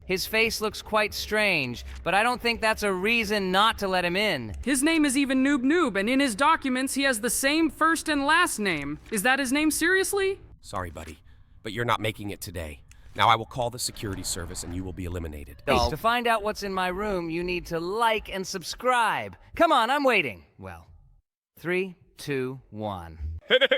His face looks quite strange, but I don't think that's a reason not to let him in. His name is even Noob Noob, and in his documents he has the same first and last name. Is that his name seriously? Sorry, buddy, but you're not making it today. Now I will call the security service and you will be eliminated. To find out what's in my room, you need to like and subscribe. Come on, I'm waiting. Well, 3, 2, 1.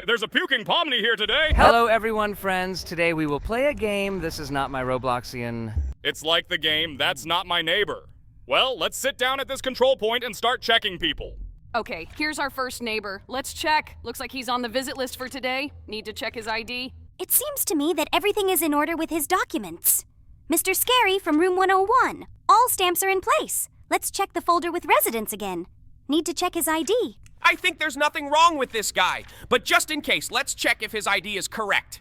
There's a puking Pomni here today! Hello everyone, friends. Today we will play a game. This is not my Robloxian. It's like the game, That's Not My Neighbor. Well, let's sit down at this control point and start checking people. Okay, here's our first neighbor. Let's check. Looks like he's on the visit list for today. Need to check his ID. It seems to me that everything is in order with his documents. Mr. Scary from room 101. All stamps are in place. Let's check the folder with residents again. Need to check his ID. I think there's nothing wrong with this guy, but just in case, let's check if his ID is correct.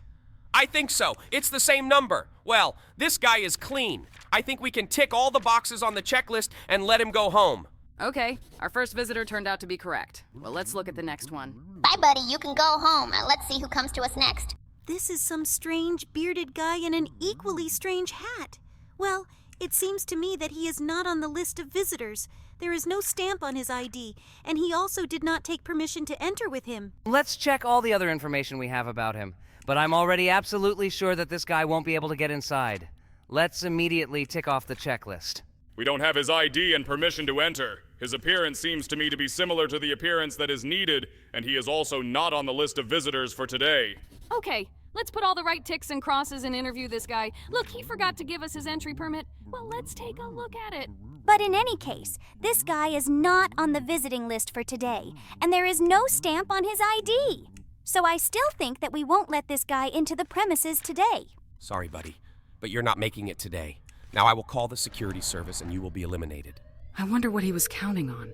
I think so. It's the same number. Well, this guy is clean. I think we can tick all the boxes on the checklist and let him go home. Okay, our first visitor turned out to be correct. Well, let's look at the next one. Bye, buddy. You can go home. Let's see who comes to us next. This is some strange bearded guy in an equally strange hat. Well, it seems to me that he is not on the list of visitors. There is no stamp on his ID, and he also did not take permission to enter with him. Let's check all the other information we have about him. But I'm already absolutely sure that this guy won't be able to get inside. Let's immediately tick off the checklist. We don't have his ID and permission to enter. His appearance seems to me to be similar to the appearance that is needed, and he is also not on the list of visitors for today. Okay, let's put all the right ticks and crosses and interview this guy. Look, he forgot to give us his entry permit. Well, let's take a look at it. But in any case, this guy is not on the visiting list for today, and there is no stamp on his ID. So I still think that we won't let this guy into the premises today. Sorry, buddy, but you're not making it today. Now I will call the security service and you will be eliminated. I wonder what he was counting on.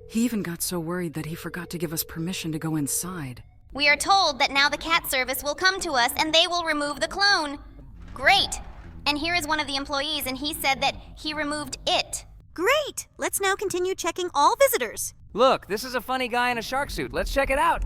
He even got so worried that he forgot to give us permission to go inside. We are told that now the cat service will come to us and they will remove the clone. Great. And here is one of the employees, and he said that he removed it. Great! Let's now continue checking all visitors. Look, this is a funny guy in a shark suit. Let's check it out.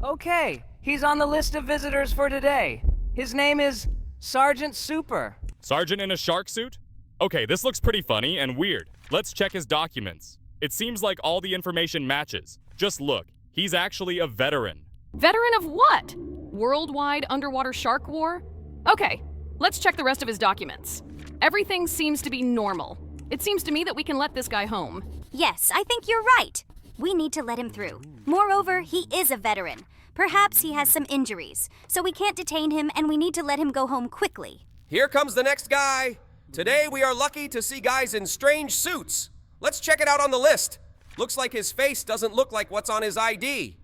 Okay, he's on the list of visitors for today. His name is Sergeant Super. Sergeant in a shark suit? Okay, this looks pretty funny and weird. Let's check his documents. It seems like all the information matches. Just look, he's actually a veteran. Veteran of what? Worldwide underwater shark war? Okay, let's check the rest of his documents. Everything seems to be normal. It seems to me that we can let this guy home. Yes, I think you're right. We need to let him through. Moreover, he is a veteran. Perhaps he has some injuries, so we can't detain him and we need to let him go home quickly. Here comes the next guy. Today we are lucky to see guys in strange suits. Let's check it out on the list. Looks like his face doesn't look like what's on his ID.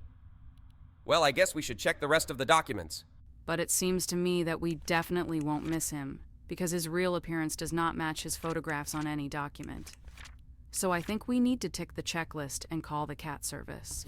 Well, I guess we should check the rest of the documents. But it seems to me that we definitely won't miss him, because his real appearance does not match his photographs on any document. So I think we need to tick the checklist and call the cat service.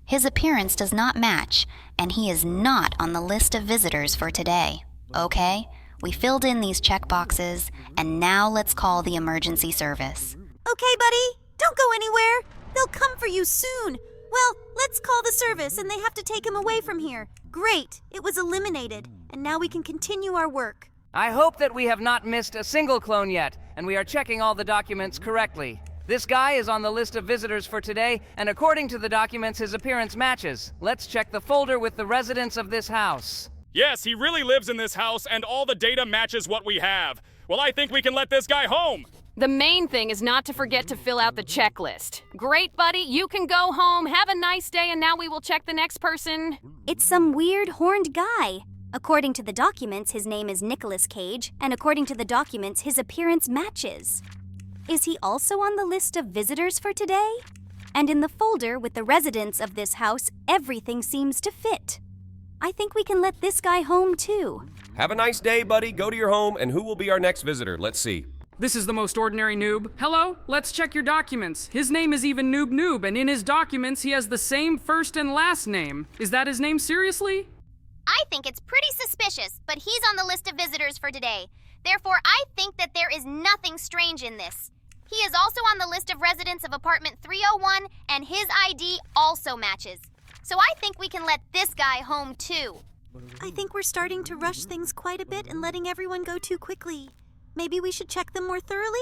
His appearance does not match, and he is not on the list of visitors for today. Okay? We filled in these check boxes, and now let's call the emergency service. Okay, buddy, don't go anywhere. They'll come for you soon. Well, let's call the service, and they have to take him away from here. Great, it was eliminated, and now we can continue our work. I hope that we have not missed a single clone yet, and we are checking all the documents correctly. This guy is on the list of visitors for today, and according to the documents, his appearance matches. Let's check the folder with the residents of this house. Yes, he really lives in this house, and all the data matches what we have. Well, I think we can let this guy home. The main thing is not to forget to fill out the checklist. Great, buddy, you can go home. Have a nice day, and now we will check the next person. It's some weird horned guy. According to the documents, his name is Nicolas Cage, and according to the documents, his appearance matches. Is he also on the list of visitors for today? And in the folder with the residents of this house, everything seems to fit. I think we can let this guy home too. Have a nice day, buddy. Go to your home, and who will be our next visitor? Let's see. This is the most ordinary noob. Hello? Let's check your documents. His name is even Noob Noob, and in his documents he has the same first and last name. Is that his name seriously? I think it's pretty suspicious, but he's on the list of visitors for today. Therefore, I think that there is nothing strange in this. He is also on the list of residents of apartment 301, and his ID also matches. So I think we can let this guy home too. I think we're starting to rush things quite a bit and letting everyone go too quickly. Maybe we should check them more thoroughly?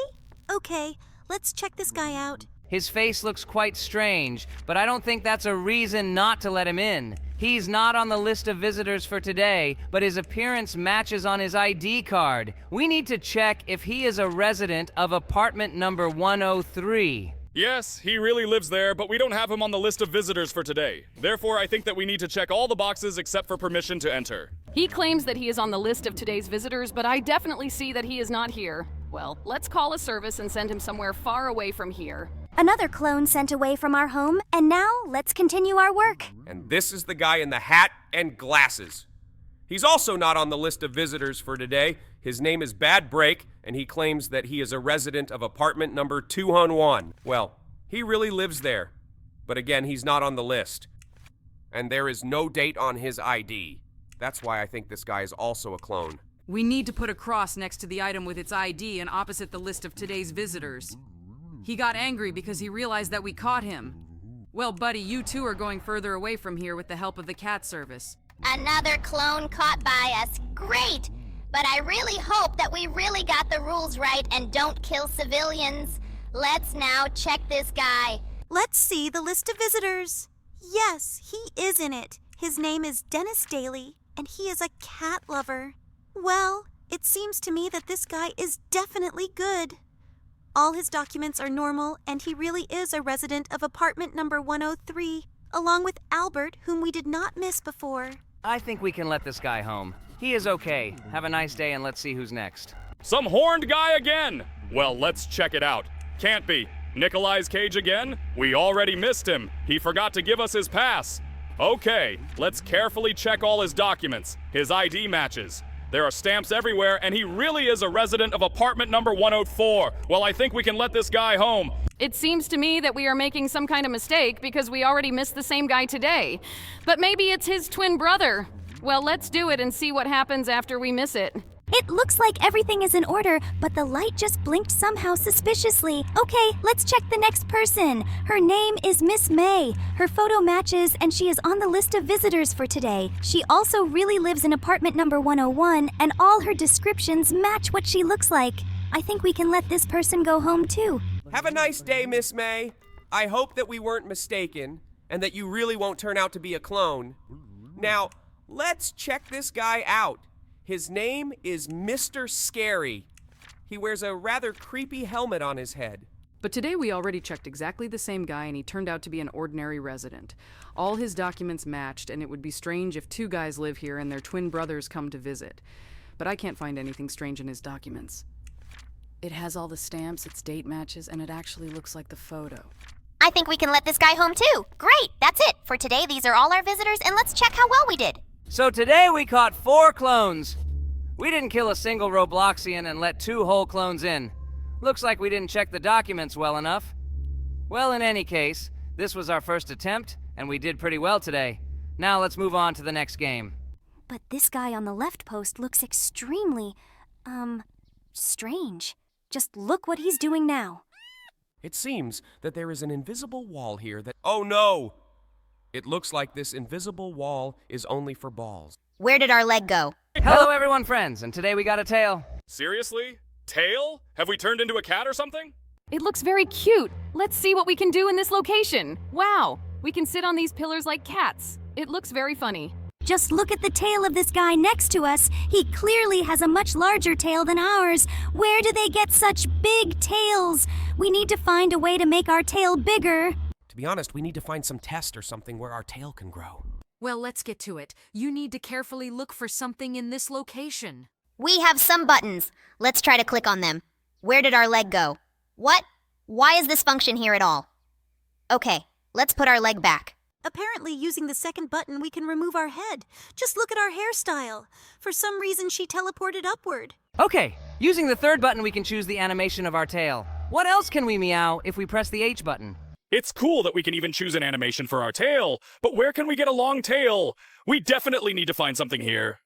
Okay, let's check this guy out. His face looks quite strange, but I don't think that's a reason not to let him in. He's not on the list of visitors for today, but his appearance matches on his ID card. We need to check if he is a resident of apartment number 103. Yes, he really lives there, but we don't have him on the list of visitors for today. Therefore, I think that we need to check all the boxes except for permission to enter. He claims that he is on the list of today's visitors, but I definitely see that he is not here. Well, let's call a service and send him somewhere far away from here. Another clone sent away from our home, and now let's continue our work. And this is the guy in the hat and glasses. He's also not on the list of visitors for today. His name is Bad Break, and he claims that he is a resident of apartment number 201. Well, he really lives there. But again, he's not on the list. And there is no date on his ID. That's why I think this guy is also a clone. We need to put a cross next to the item with its ID and opposite the list of today's visitors. He got angry because he realized that we caught him. Well, buddy, you two are going further away from here with the help of the cat service. Another clone caught by us. Great! But I really hope that we really got the rules right and don't kill civilians. Let's now check this guy. Let's see the list of visitors. Yes, he is in it. His name is Dennis Daly, and he is a cat lover. Well, it seems to me that this guy is definitely good. All his documents are normal, and he really is a resident of apartment number 103, along with Albert, whom we did not miss before. I think we can let this guy home. He is okay. Have a nice day and let's see who's next. Some horned guy again! Well, let's check it out. Can't be. Nikolai's cage again? We already missed him. He forgot to give us his pass. Okay, let's carefully check all his documents. His ID matches. There are stamps everywhere, and he really is a resident of apartment number 104. Well, I think we can let this guy home. It seems to me that we are making some kind of mistake because we already missed the same guy today. But maybe it's his twin brother. Well, let's do it and see what happens after we miss it. It looks like everything is in order, but the light just blinked somehow suspiciously. Okay, let's check the next person. Her name is Miss May. Her photo matches, and she is on the list of visitors for today. She also really lives in apartment number 101, and all her descriptions match what she looks like. I think we can let this person go home too. Have a nice day, Miss May. I hope that we weren't mistaken, and that you really won't turn out to be a clone. Now, let's check this guy out. His name is Mr. Scary. He wears a rather creepy helmet on his head. But today we already checked exactly the same guy, and he turned out to be an ordinary resident. All his documents matched, and it would be strange if two guys live here and their twin brothers come to visit. But I can't find anything strange in his documents. It has all the stamps, its date matches, and it actually looks like the photo. I think we can let this guy home too. Great, that's it. For today, these are all our visitors, and let's check how well we did. So today we caught 4 clones. We didn't kill a single Robloxian and let 2 whole clones in. Looks like we didn't check the documents well enough. Well, in any case, this was our first attempt, and we did pretty well today. Now let's move on to the next game. But this guy on the left post looks extremely, strange. Just look what he's doing now. It seems that there is an invisible wall here that... Oh no! It looks like this invisible wall is only for balls. Where did our leg go? Hello everyone, friends, and today we got a tail. Seriously? Tail? Have we turned into a cat or something? It looks very cute. Let's see what we can do in this location. Wow, we can sit on these pillars like cats. It looks very funny. Just look at the tail of this guy next to us. He clearly has a much larger tail than ours. Where do they get such big tails? We need to find a way to make our tail bigger. To be honest, we need to find some test or something where our tail can grow. Well, let's get to it. You need to carefully look for something in this location. We have some buttons. Let's try to click on them. Where did our leg go? What? Why is this function here at all? Okay, let's put our leg back. Apparently, using the second button, we can remove our head. Just look at our hairstyle. For some reason, she teleported upward. Okay, using the third button we can choose the animation of our tail. What else can we meow if we press the H button? It's cool that we can even choose an animation for our tail, but where can we get a long tail? We definitely need to find something here.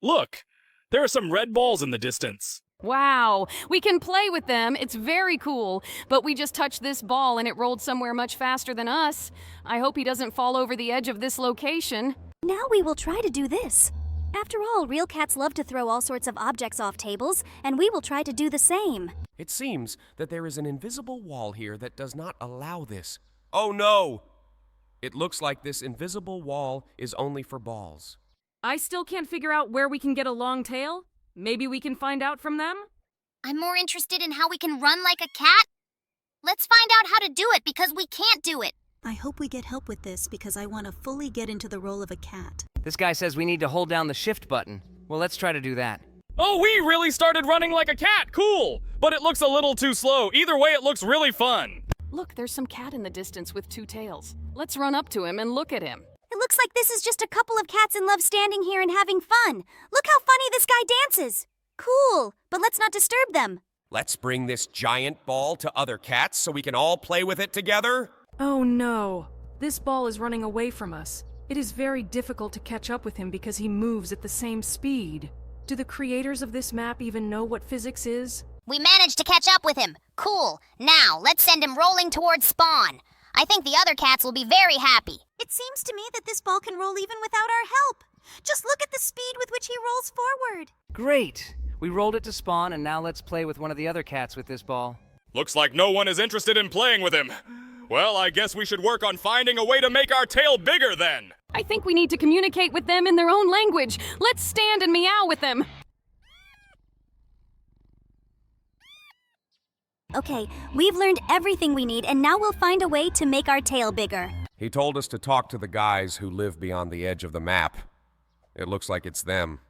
Look, there are some red balls in the distance. Wow, we can play with them. It's very cool. But we just touched this ball and it rolled somewhere much faster than us. I hope he doesn't fall over the edge of this location. Now we will try to do this. After all, real cats love to throw all sorts of objects off tables, and we will try to do the same. It seems that there is an invisible wall here that does not allow this. Oh no! It looks like this invisible wall is only for balls. I still can't figure out where we can get a long tail. Maybe we can find out from them? I'm more interested in how we can run like a cat. Let's find out how to do it because we can't do it. I hope we get help with this because I want to fully get into the role of a cat. This guy says we need to hold down the shift button. Well, let's try to do that. Oh, we really started running like a cat! Cool! But it looks a little too slow. Either way, it looks really fun. Look, there's some cat in the distance with two tails. Let's run up to him and look at him. It looks like this is just a couple of cats in love standing here and having fun. Look how funny this guy dances. Cool, but let's not disturb them. Let's bring this giant ball to other cats so we can all play with it together. Oh no. This ball is running away from us. It is very difficult to catch up with him because he moves at the same speed. Do the creators of this map even know what physics is? We managed to catch up with him. Cool. Now, let's send him rolling towards spawn. I think the other cats will be very happy. It seems to me that this ball can roll even without our help. Just look at the speed with which he rolls forward. Great! We rolled it to spawn, and now let's play with one of the other cats with this ball. Looks like no one is interested in playing with him. Well, I guess we should work on finding a way to make our tail bigger then. I think we need to communicate with them in their own language. Let's stand and meow with them. Okay, we've learned everything we need, and now we'll find a way to make our tail bigger. He told us to talk to the guys who live beyond the edge of the map. It looks like it's them.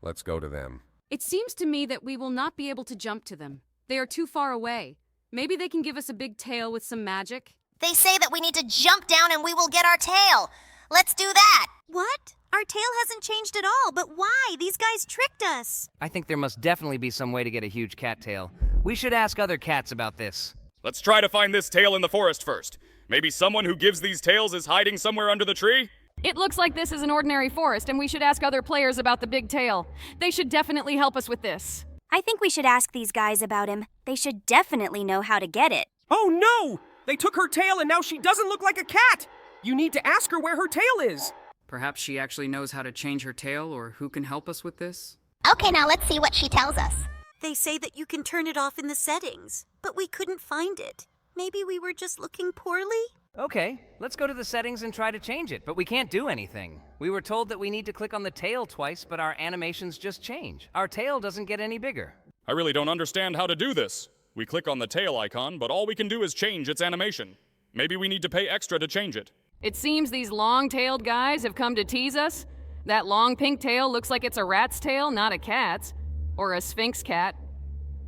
Let's go to them. It seems to me that we will not be able to jump to them. They are too far away. Maybe they can give us a big tail with some magic. They say that we need to jump down and we will get our tail. Let's do that. What? Our tail hasn't changed at all, but why? These guys tricked us. I think there must definitely be some way to get a huge cat tail. We should ask other cats about this. Let's try to find this tail in the forest first. Maybe someone who gives these tails is hiding somewhere under the tree? It looks like this is an ordinary forest, and we should ask other players about the big tail. They should definitely help us with this. I think we should ask these guys about him. They should definitely know how to get it. Oh no! They took her tail and now she doesn't look like a cat! You need to ask her where her tail is. Perhaps she actually knows how to change her tail, or who can help us with this? Okay, now let's see what she tells us. They say that you can turn it off in the settings, but we couldn't find it. Maybe we were just looking poorly? Okay, let's go to the settings and try to change it, but we can't do anything. We were told that we need to click on the tail twice, but our animations just change. Our tail doesn't get any bigger. I really don't understand how to do this. We click on the tail icon, but all we can do is change its animation. Maybe we need to pay extra to change it. It seems these long-tailed guys have come to tease us. That long pink tail looks like it's a rat's tail, not a cat's. Or a sphinx cat.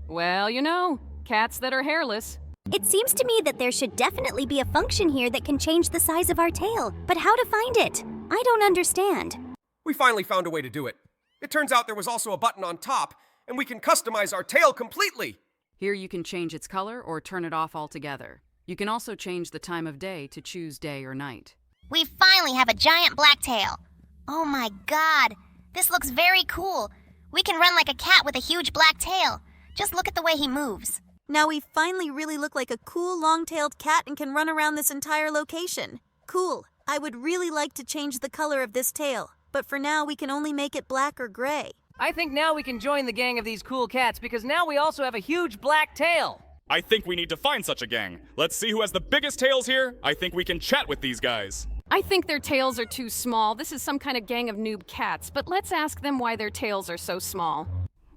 Well, you know, cats that are hairless. It seems to me that there should definitely be a function here that can change the size of our tail, but how to find it? I don't understand. We finally found a way to do it. It turns out there was also a button on top, and we can customize our tail completely. Here you can change its color or turn it off altogether. You can also change the time of day to choose day or night. We finally have a giant black tail. Oh my god, this looks very cool. We can run like a cat with a huge black tail. Just look at the way he moves. Now we finally really look like a cool long-tailed cat and can run around this entire location. Cool. I would really like to change the color of this tail, but for now we can only make it black or gray. I think now we can join the gang of these cool cats because now we also have a huge black tail. I think we need to find such a gang. Let's see who has the biggest tails here. I think we can chat with these guys. I think their tails are too small. This is some kind of gang of noob cats, but let's ask them why their tails are so small.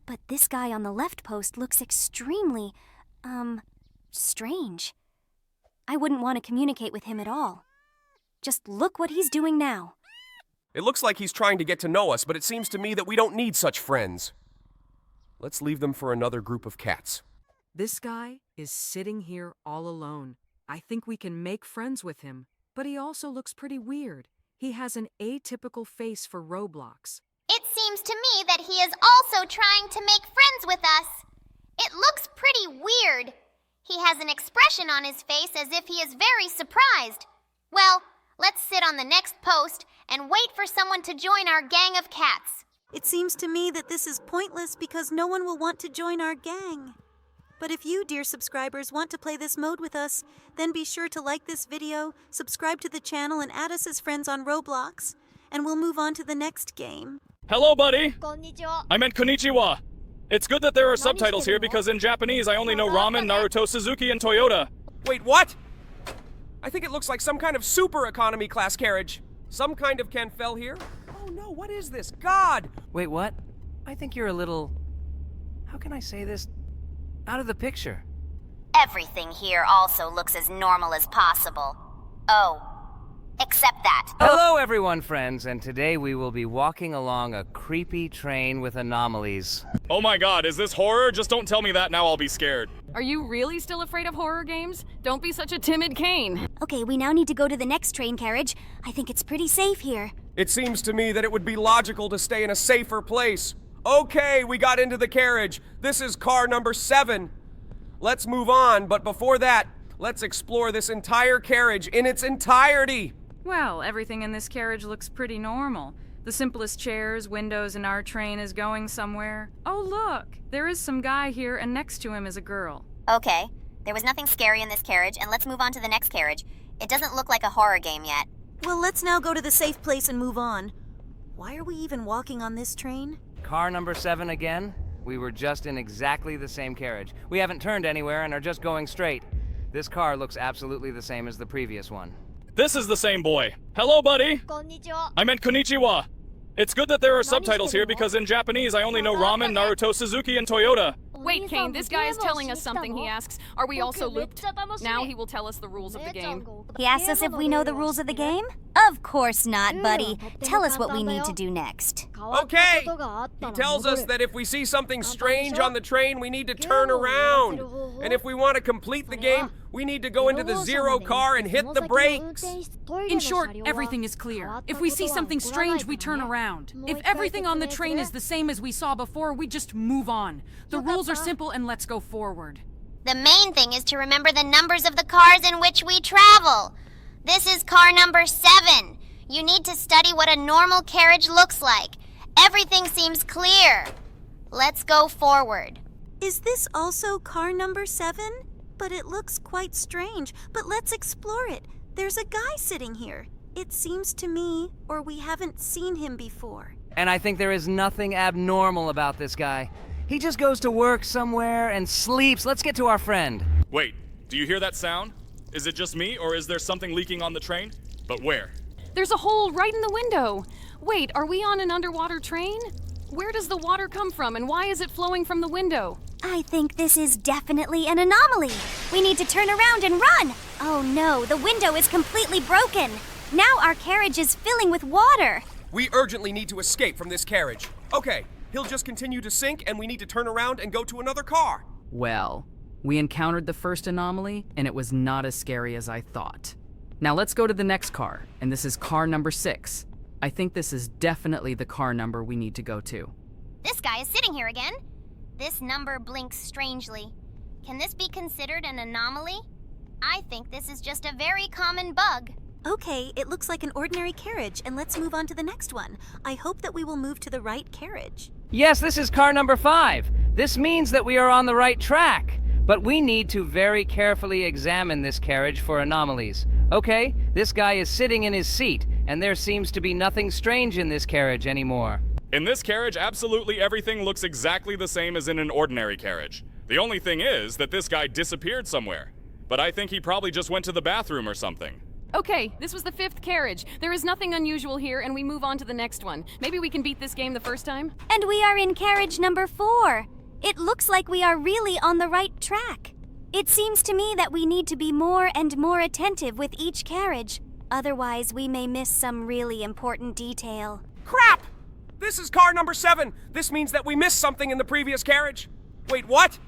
But this guy on the left post looks extremely, strange. I wouldn't want to communicate with him at all. Just look what he's doing now. It looks like he's trying to get to know us, but it seems to me that we don't need such friends. Let's leave them for another group of cats. This guy is sitting here all alone. I think we can make friends with him, but he also looks pretty weird. He has an atypical face for Roblox. It seems to me that he is also trying to make friends with us. It looks pretty weird. He has an expression on his face as if he is very surprised. Well, let's sit on the next post and wait for someone to join our gang of cats. It seems to me that this is pointless because no one will want to join our gang. But if you, dear subscribers, want to play this mode with us, then be sure to like this video, subscribe to the channel, and add us as friends on Roblox, and we'll move on to the next game. Hello, buddy. I meant konnichiwa. It's good that there are subtitles here because in Japanese I only know ramen, Naruto, Suzuki, and Toyota. Wait, what? I think it looks like some kind of super economy class carriage. Some kind of Ken fell here? Oh no, what is this? God! Wait, what? I think you're a little... How can I say this? Out of the picture. Everything here also looks as normal as possible. Oh, except that. Hello, everyone, friends, and today we will be walking along a creepy train with anomalies. Oh my god, is this horror? Just don't tell me that, now I'll be scared. Are you really still afraid of horror games? Don't be such a timid Kane. Okay, we now need to go to the next train carriage. I think it's pretty safe here. It seems to me that it would be logical to stay in a safer place. Okay, we got into the carriage. This is car number 7. Let's move on, but before that, let's explore this entire carriage in its entirety. Well, everything in this carriage looks pretty normal. The simplest chairs, windows, and our train is going somewhere. Oh, look! There is some guy here, and next to him is a girl. Okay, there was nothing scary in this carriage, and let's move on to the next carriage. It doesn't look like a horror game yet. Well, let's now go to the safe place and move on. Why are we even walking on this train? Car number 7 again? We were just in exactly the same carriage. We haven't turned anywhere and are just going straight. This car looks absolutely the same as the previous one. This is the same boy. Hello, buddy. I meant konnichiwa. It's good that there are subtitles here because in Japanese I only know ramen, Naruto, Suzuki, and Toyota. Wait, Kane, this guy is telling us something. He asks, are we also looped? Now he will tell us the rules of the game. He asks us if we know the rules of the game? Of course not, buddy. Tell us what we need to do next. Okay! He tells us that if we see something strange on the train, we need to turn around. And if we want to complete the game, we need to go into the 0 car and hit the brakes. In short, everything is clear. If we see something strange, we turn around. If everything on the train is the same as we saw before, we just move on. The rules are simple and let's go forward. The main thing is to remember the numbers of the cars in which we travel. This is car number 7. You need to study what a normal carriage looks like. Everything seems clear. Let's go forward. Is this also car number 7? But it looks quite strange. But let's explore it. There's a guy sitting here. It seems to me, or we haven't seen him before. And I think there is nothing abnormal about this guy. He just goes to work somewhere and sleeps. Let's get to our friend. Wait, do you hear that sound? Is it just me, or is there something leaking on the train? But where? There's a hole right in the window. Wait, are we on an underwater train? Where does the water come from, and why is it flowing from the window? I think this is definitely an anomaly. We need to turn around and run. Oh no, the window is completely broken. Now our carriage is filling with water. We urgently need to escape from this carriage. Okay, he'll just continue to sink and we need to turn around and go to another car. Well, we encountered the first anomaly, and it was not as scary as I thought. Now let's go to the next car, and this is car number 6. I think this is definitely the car number we need to go to. This guy is sitting here again. This number blinks strangely. Can this be considered an anomaly? I think this is just a very common bug. Okay, it looks like an ordinary carriage, and let's move on to the next one. I hope that we will move to the right carriage. Yes, this is car number 5. This means that we are on the right track. But we need to very carefully examine this carriage for anomalies. Okay, this guy is sitting in his seat, and there seems to be nothing strange in this carriage anymore. In this carriage, absolutely everything looks exactly the same as in an ordinary carriage. The only thing is that this guy disappeared somewhere. But I think he probably just went to the bathroom or something. Okay, this was the 5th carriage. There is nothing unusual here, and we move on to the next one. Maybe we can beat this game the first time? And we are in carriage number 4. It looks like we are really on the right track. It seems to me that we need to be more and more attentive with each carriage. Otherwise, we may miss some really important detail. Crap! This is car number 7. This means that we missed something in the previous carriage. Wait, what?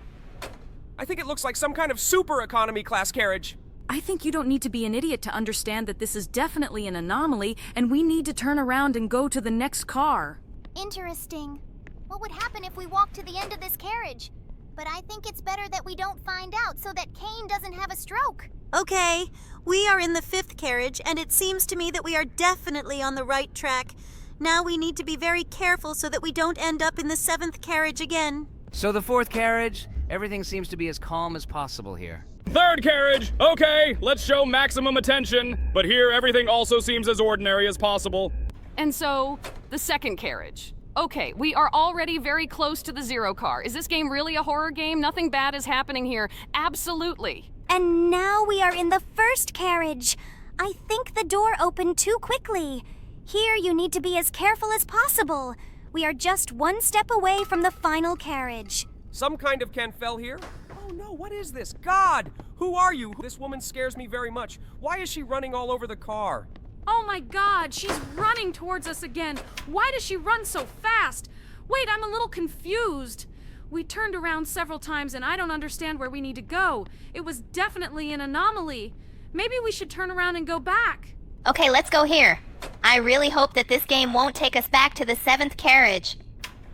I think it looks like some kind of super economy class carriage. I think you don't need to be an idiot to understand that this is definitely an anomaly, and we need to turn around and go to the next car. Interesting. What would happen if we walked to the end of this carriage? But I think it's better that we don't find out so that Kane doesn't have a stroke. Okay, we are in the 5th carriage, and it seems to me that we are definitely on the right track. Now we need to be very careful so that we don't end up in the 7th carriage again. So the 4th carriage, everything seems to be as calm as possible here. 3rd carriage! Okay, let's show maximum attention. But here, everything also seems as ordinary as possible. And so, the 2nd carriage. Okay, we are already very close to the zero car. Is this game really a horror game? Nothing bad is happening here. Absolutely. And now we are in the first carriage. I think the door opened too quickly. Here you need to be as careful as possible. We are just one step away from the final carriage. Some kind of Ken fell here? Oh no, what is this? God! Who are you? This woman scares me very much. Why is she running all over the car? Oh my god, she's running towards us again. Why does she run so fast? Wait, I'm a little confused. We turned around several times and I don't understand where we need to go. It was definitely an anomaly. Maybe we should turn around and go back. Okay, let's go here. I really hope that this game won't take us back to the 7th carriage.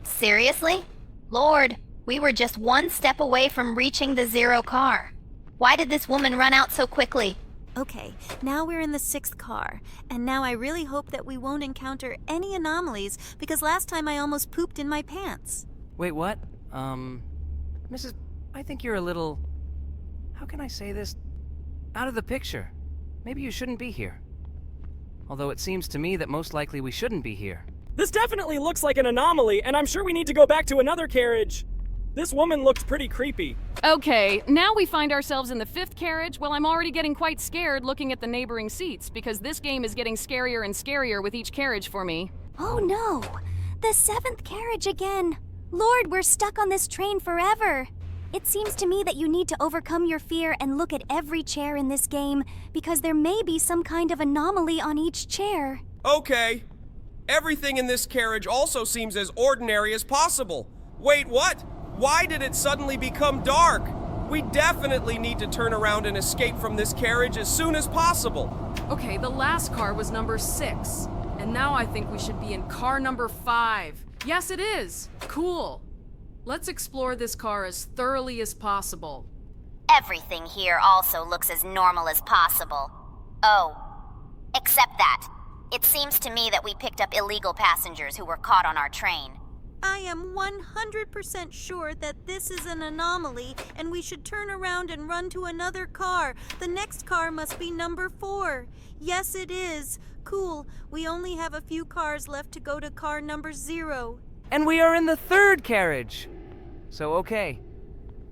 Seriously? Lord, we were just one step away from reaching the zero car. Why did this woman run out so quickly? Okay, now we're in the 6th car, and now I really hope that we won't encounter any anomalies, because last time I almost pooped in my pants. Wait, what? Mrs. I think you're a little... How can I say this? Out of the picture. Maybe you shouldn't be here. Although it seems to me that most likely we shouldn't be here. This definitely looks like an anomaly, and I'm sure we need to go back to another carriage. This woman looked pretty creepy. Okay, now we find ourselves in the 5th carriage. Well, I'm already getting quite scared looking at the neighboring seats because this game is getting scarier and scarier with each carriage for me. Oh no! The 7th carriage again! Lord, we're stuck on this train forever! It seems to me that you need to overcome your fear and look at every chair in this game because there may be some kind of anomaly on each chair. Okay. Everything in this carriage also seems as ordinary as possible. Wait, what? Why did it suddenly become dark? We definitely need to turn around and escape from this carriage as soon as possible. Okay, the last car was number 6. And now I think we should be in car number 5. Yes, it is. Cool. Let's explore this car as thoroughly as possible. Everything here also looks as normal as possible. Oh, except that. It seems to me that we picked up illegal passengers who were caught on our train. I am 100% sure that this is an anomaly, and we should turn around and run to another car. The next car must be number 4. Yes, it is. Cool. We only have a few cars left to go to car number 0. And we are in the 3rd carriage! So, okay.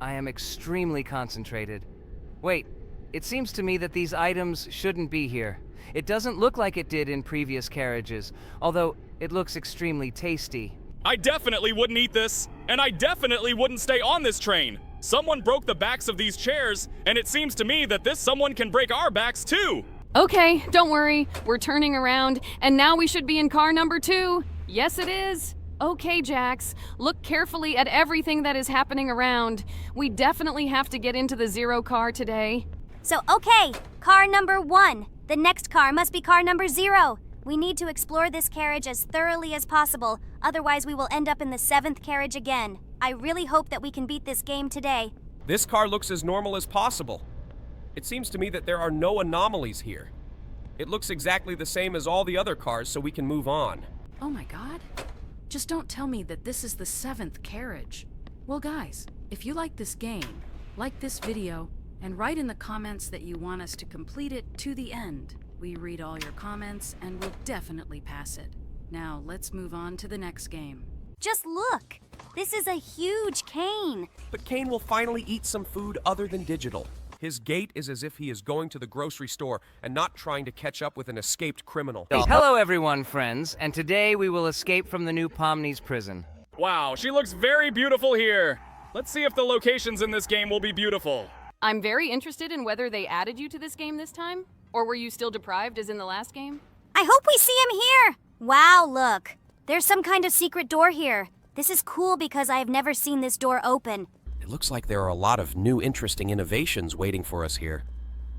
I am extremely concentrated. Wait, it seems to me that these items shouldn't be here. It doesn't look like it did in previous carriages, although it looks extremely tasty. I definitely wouldn't eat this, and I definitely wouldn't stay on this train. Someone broke the backs of these chairs, and it seems to me that this someone can break our backs too. Okay, don't worry. We're turning around, and now we should be in car number 2. Yes, it is. Okay, Jax, look carefully at everything that is happening around. We definitely have to get into the zero car today. So, okay, car number 1. The next car must be car number 0. We need to explore this carriage as thoroughly as possible, otherwise we will end up in the 7th carriage again. I really hope that we can beat this game today. This car looks as normal as possible. It seems to me that there are no anomalies here. It looks exactly the same as all the other cars, so we can move on. Oh my god. Just don't tell me that this is the 7th carriage. Well guys, if you like this game, like this video, and write in the comments that you want us to complete it to the end. We read all your comments and will definitely pass it. Now let's move on to the next game. Just look! This is a huge cane! But Kane will finally eat some food other than digital. His gait is as if he is going to the grocery store and not trying to catch up with an escaped criminal. Hello everyone, friends, and today we will escape from the new Pomni's prison. Wow, she looks very beautiful here. Let's see if the locations in this game will be beautiful. I'm very interested in whether they added you to this game this time, or were you still deprived as in the last game? I hope we see him here! Wow, look. There's some kind of secret door here. This is cool because I have never seen this door open. It looks like there are a lot of new interesting innovations waiting for us here.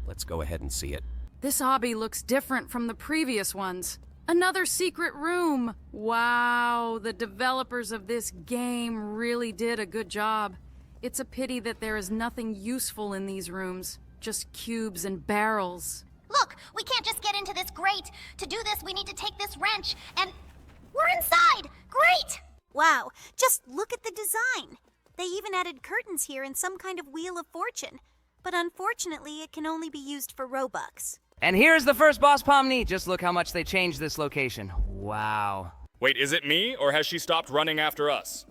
Let's go ahead and see it. This obby looks different from the previous ones. Another secret room! Wow, the developers of this game really did a good job. It's a pity that there is nothing useful in these rooms, just cubes and barrels. Look, we can't just get into this grate. To do this, we need to take this wrench, and we're inside! Great! Wow, just look at the design. They even added curtains here and some kind of wheel of fortune. But unfortunately, it can only be used for Robux. And here's the first boss Pomni. Just look how much they changed this location. Wow. Wait, is it me, or has she stopped running after us?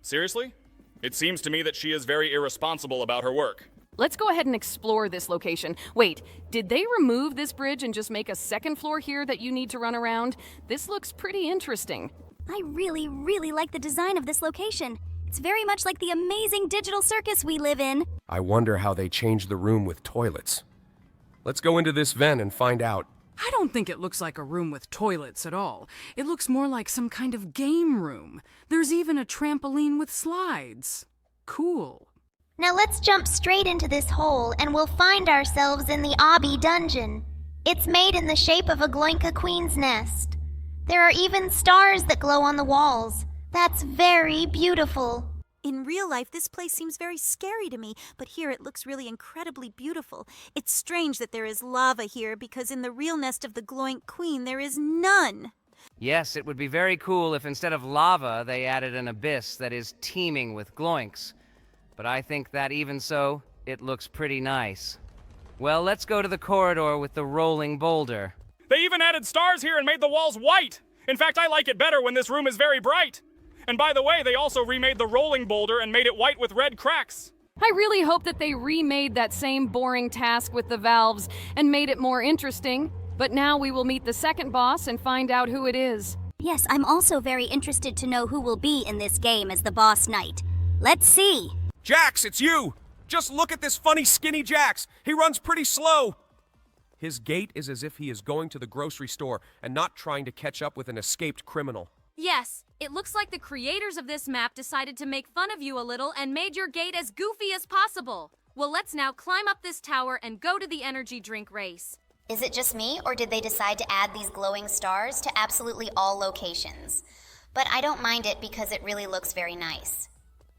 Seriously? It seems to me that she is very irresponsible about her work. Let's go ahead and explore this location. Wait, did they remove this bridge and just make a second floor here that you need to run around? This looks pretty interesting. I really, really like the design of this location. It's very much like the amazing digital circus we live in. I wonder how they changed the room with toilets. Let's go into this vent and find out. I don't think it looks like a room with toilets at all. It looks more like some kind of game room. There's even a trampoline with slides. Cool. Now let's jump straight into this hole and we'll find ourselves in the Obby dungeon. It's made in the shape of a Gloinka queen's nest. There are even stars that glow on the walls. That's very beautiful. In real life, this place seems very scary to me, but here it looks really incredibly beautiful. It's strange that there is lava here because in the real nest of the Gloink Queen, there is none. Yes, it would be very cool if instead of lava, they added an abyss that is teeming with gloinks. But I think that even so, it looks pretty nice. Well, let's go to the corridor with the rolling boulder. They even added stars here and made the walls white! In fact, I like it better when this room is very bright. And by the way, they also remade the rolling boulder and made it white with red cracks. I really hope that they remade that same boring task with the valves and made it more interesting. But now we will meet the second boss and find out who it is. Yes, I'm also very interested to know who will be in this game as the boss knight. Let's see. Jax, it's you! Just look at this funny skinny Jax. He runs pretty slow. His gait is as if he is going to the grocery store and not trying to catch up with an escaped criminal. Yes, it looks like the creators of this map decided to make fun of you a little and made your gait as goofy as possible. Well, let's now climb up this tower and go to the energy drink race. Is it just me, or did they decide to add these glowing stars to absolutely all locations? But I don't mind it because it really looks very nice.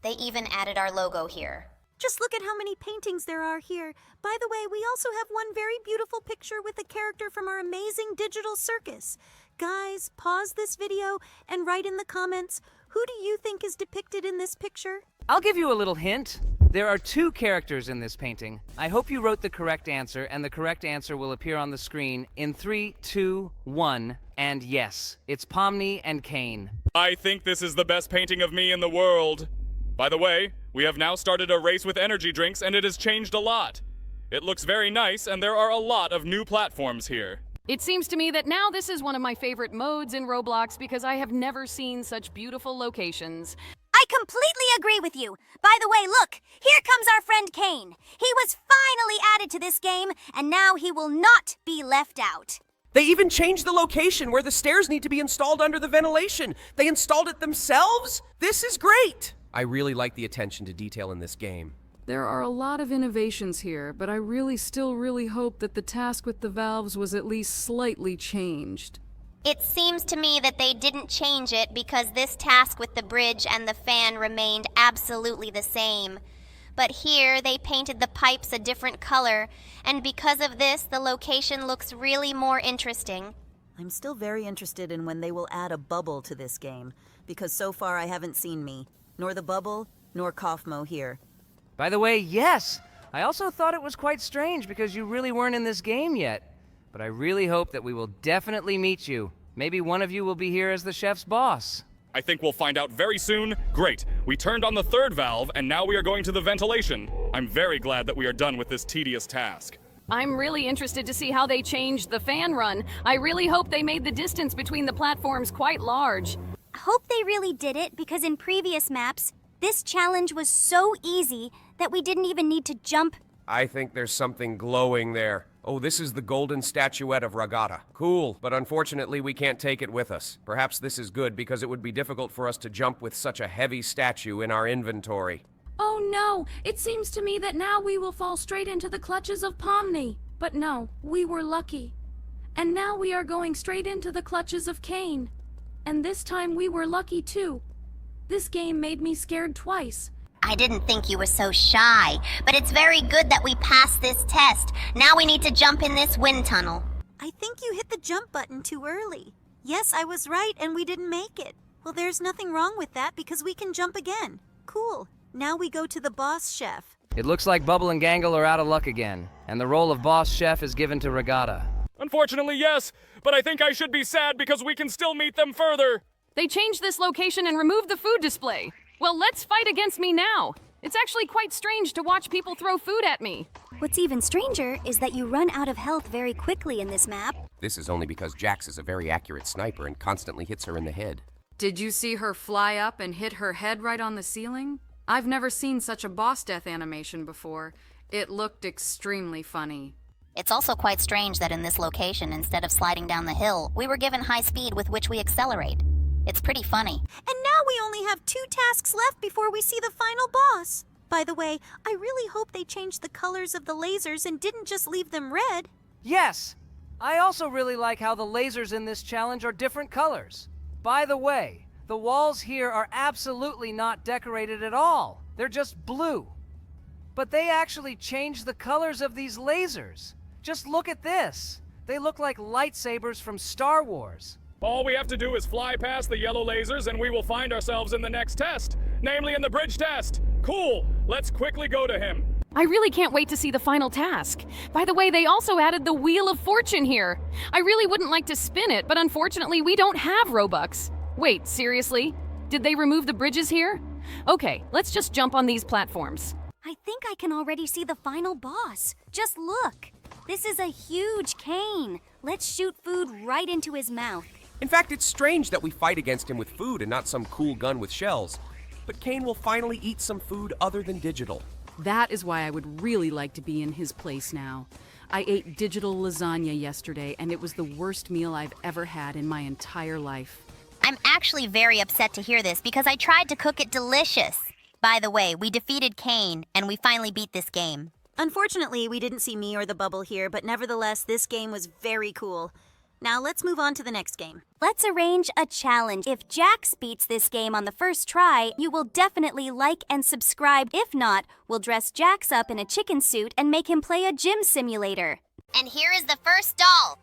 They even added our logo here. Just look at how many paintings there are here. By the way, we also have one very beautiful picture with a character from our amazing digital circus. Guys, pause this video and write in the comments, who do you think is depicted in this picture? I'll give you a little hint. There are two characters in this painting. I hope you wrote the correct answer, and the correct answer will appear on the screen in 3, 2, 1, and yes, it's Pomni and Kane. I think this is the best painting of me in the world. By the way, we have now started a race with energy drinks, and it has changed a lot. It looks very nice, and there are a lot of new platforms here. It seems to me that now this is one of my favorite modes in Roblox because I have never seen such beautiful locations. I completely agree with you. By the way, look, here comes our friend Kane. He was finally added to this game, and now he will not be left out. They even changed the location where the stairs need to be installed under the ventilation. They installed it themselves? This is great! I really like the attention to detail in this game. There are a lot of innovations here, but I still really hope that the task with the valves was at least slightly changed. It seems to me that they didn't change it because this task with the bridge and the fan remained absolutely the same. But here, they painted the pipes a different color, and because of this, the location looks really more interesting. I'm still very interested in when they will add a bubble to this game, because so far I haven't seen me, nor the bubble, nor Kaufmo here. By the way, yes! I also thought it was quite strange because you really weren't in this game yet. But I really hope that we will definitely meet you. Maybe one of you will be here as the chef's boss. I think we'll find out very soon. Great. We turned on the third valve, and now we are going to the ventilation. I'm very glad that we are done with this tedious task. I'm really interested to see how they changed the fan run. I really hope they made the distance between the platforms quite large. I hope they really did it because in previous maps, this challenge was so easy that we didn't even need to jump. I think there's something glowing there. Oh, this is the golden statuette of Ragata. Cool, but unfortunately we can't take it with us. Perhaps this is good because it would be difficult for us to jump with such a heavy statue in our inventory. Oh no, it seems to me that now we will fall straight into the clutches of Pomni. But no, we were lucky. And now we are going straight into the clutches of Kane. And this time we were lucky too. This game made me scared twice. I didn't think you were so shy, but it's very good that we passed this test. Now we need to jump in this wind tunnel. I think you hit the jump button too early. Yes, I was right and we didn't make it. Well, there's nothing wrong with that because we can jump again. Cool. Now we go to the boss chef. It looks like Bubble and Gangle are out of luck again, and the role of boss chef is given to Regatta. Unfortunately, yes, but I think I should be sad because we can still meet them further. They changed this location and removed the food display. Well, let's fight against me now. It's actually quite strange to watch people throw food at me. What's even stranger is that you run out of health very quickly in this map. This is only because Jax is a very accurate sniper and constantly hits her in the head. Did you see her fly up and hit her head right on the ceiling? I've never seen such a boss death animation before. It looked extremely funny. It's also quite strange that in this location, instead of sliding down the hill, we were given high speed with which we accelerate. It's pretty funny. And now we only have 2 tasks left before we see the final boss. By the way, I really hope they changed the colors of the lasers and didn't just leave them red. Yes! I also really like how the lasers in this challenge are different colors. By the way, the walls here are absolutely not decorated at all. They're just blue. But they actually changed the colors of these lasers. Just look at this. They look like lightsabers from Star Wars. All we have to do is fly past the yellow lasers and we will find ourselves in the next test, namely in the bridge test. Cool, let's quickly go to him. I really can't wait to see the final task. By the way, they also added the Wheel of Fortune here. I really wouldn't like to spin it, but unfortunately we don't have Robux. Wait, seriously? Did they remove the bridges here? Okay, let's just jump on these platforms. I think I can already see the final boss. Just look. This is a huge cane. Let's shoot food right into his mouth. In fact, it's strange that we fight against him with food and not some cool gun with shells. But Kane will finally eat some food other than digital. That is why I would really like to be in his place now. I ate digital lasagna yesterday, and it was the worst meal I've ever had in my entire life. I'm actually very upset to hear this because I tried to cook it delicious. By the way, we defeated Kane, and we finally beat this game. Unfortunately, we didn't see me or the bubble here, but nevertheless, this game was very cool. Now let's move on to the next game. Let's arrange a challenge. If Jax beats this game on the first try, you will definitely like and subscribe. If not, we'll dress Jax up in a chicken suit and make him play a gym simulator. And here is the first doll.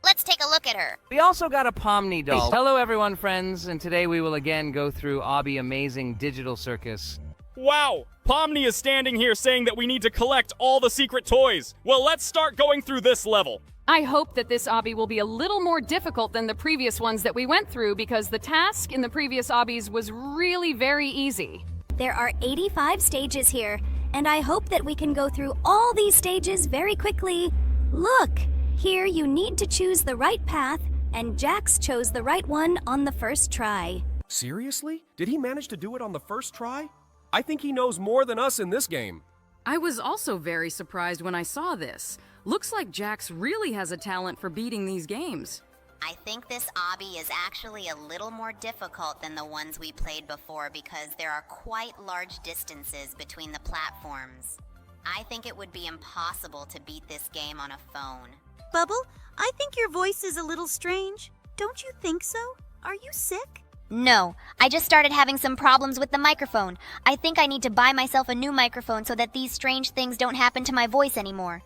Let's take a look at her. We also got a Pomni doll. Hello everyone, friends, and today we will again go through Obby Amazing Digital Circus. Wow, Pomni is standing here saying that we need to collect all the secret toys. Well, let's start going through this level. I hope that this obby will be a little more difficult than the previous ones that we went through because the task in the previous obbies was really very easy. There are 85 stages here, and I hope that we can go through all these stages very quickly. Look, here you need to choose the right path, and Jax chose the right one on the first try. Seriously? Did he manage to do it on the first try? I think he knows more than us in this game. I was also very surprised when I saw this. Looks like Jax really has a talent for beating these games. I think this obby is actually a little more difficult than the ones we played before because there are quite large distances between the platforms. I think it would be impossible to beat this game on a phone. Bubble, I think your voice is a little strange. Don't you think so? Are you sick? No, I just started having some problems with the microphone. I think I need to buy myself a new microphone so that these strange things don't happen to my voice anymore.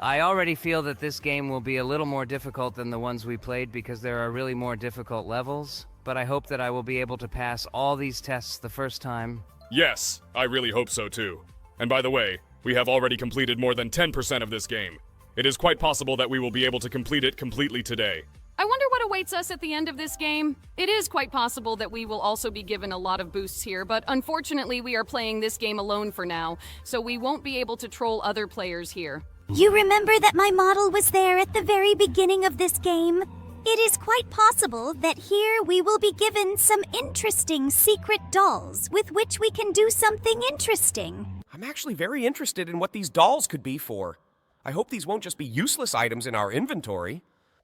I already feel that this game will be a little more difficult than the ones we played because there are really more difficult levels, but I hope that I will be able to pass all these tests the first time. Yes, I really hope so too. And by the way, we have already completed more than 10% of this game. It is quite possible that we will be able to complete it completely today. I wonder what awaits us at the end of this game. It is quite possible that we will also be given a lot of boosts here, but unfortunately we are playing this game alone for now, so we won't be able to troll other players here. You remember that my model was there at the very beginning of this game? It is quite possible that here we will be given some interesting secret dolls with which we can do something interesting. I'm actually very interested in what these dolls could be for. I hope these won't just be useless items in our inventory.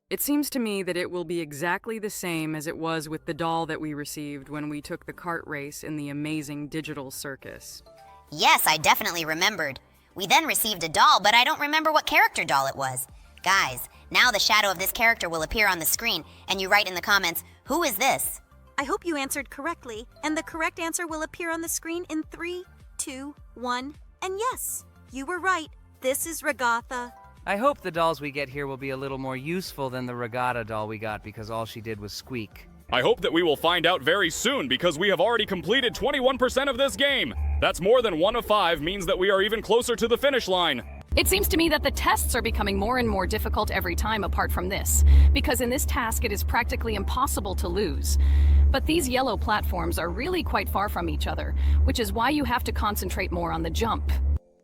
It seems to me that it will be exactly the same as it was with the doll that we received when we took the kart race in the Amazing Digital Circus. Yes, I definitely remembered. We then received a doll, but I don't remember what character doll it was. Guys, now the shadow of this character will appear on the screen, and you write in the comments, who is this? I hope you answered correctly, and the correct answer will appear on the screen in 3, 2, 1, and yes, you were right. This is Regatha. I hope the dolls we get here will be a little more useful than the Regatta doll we got because all she did was squeak. I hope that we will find out very soon because we have already completed 21% of this game. That's more than 1 of 5 means that we are even closer to the finish line. It seems to me that the tests are becoming more and more difficult every time apart from this, because in this task it is practically impossible to lose. But these yellow platforms are really quite far from each other, which is why you have to concentrate more on the jump.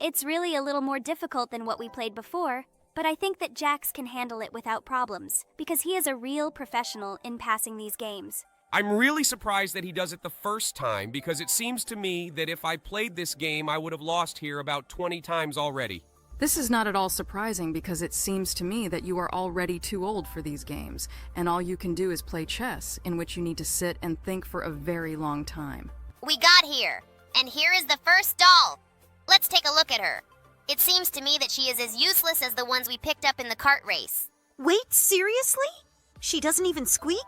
It's really a little more difficult than what we played before, but I think that Jax can handle it without problems, because he is a real professional in passing these games. I'm really surprised that he does it the first time, because it seems to me that if I played this game, I would have lost here about 20 times already. This is not at all surprising because it seems to me that you are already too old for these games, and all you can do is play chess, in which you need to sit and think for a very long time. We got here, and here is the first doll. Let's take a look at her. It seems to me that she is as useless as the ones we picked up in the cart race. Wait, seriously? She doesn't even squeak?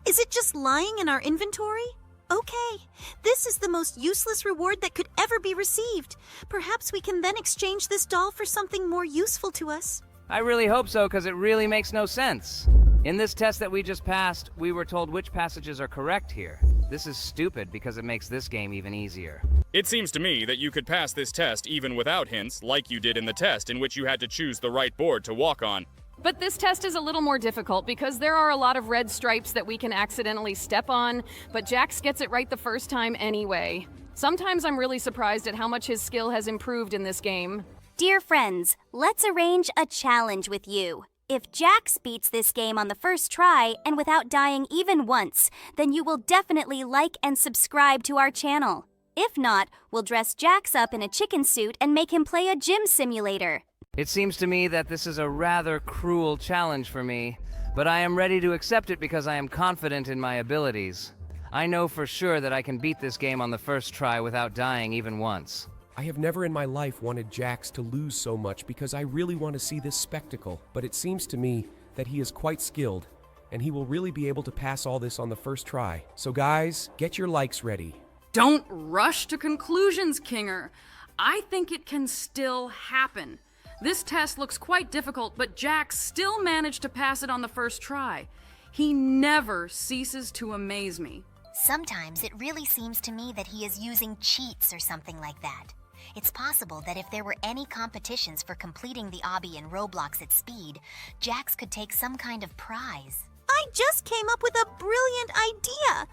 Is it just lying in our inventory? Okay, this is the most useless reward that could ever be received. Perhaps we can then exchange this doll for something more useful to us. I really hope so, because it really makes no sense. In this test that we just passed, we were told which passages are correct here. This is stupid because it makes this game even easier. It seems to me that you could pass this test even without hints, like you did in the test in which you had to choose the right board to walk on. But this test is a little more difficult because there are a lot of red stripes that we can accidentally step on, but Jax gets it right the first time anyway. Sometimes I'm really surprised at how much his skill has improved in this game. Dear friends, let's arrange a challenge with you. If Jax beats this game on the first try and without dying even once, then you will definitely like and subscribe to our channel. If not, we'll dress Jax up in a chicken suit and make him play a gym simulator. It seems to me that this is a rather cruel challenge for me, but I am ready to accept it because I am confident in my abilities. I know for sure that I can beat this game on the first try without dying even once. I have never in my life wanted Jax to lose so much because I really want to see this spectacle, but it seems to me that he is quite skilled, and he will really be able to pass all this on the first try. So guys, get your likes ready. Don't rush to conclusions, Kinger. I think it can still happen. This test looks quite difficult, but Jax still managed to pass it on the first try. He never ceases to amaze me. Sometimes it really seems to me that he is using cheats or something like that. It's possible that if there were any competitions for completing the obby in Roblox at speed, Jax could take some kind of prize. I just came up with a brilliant idea!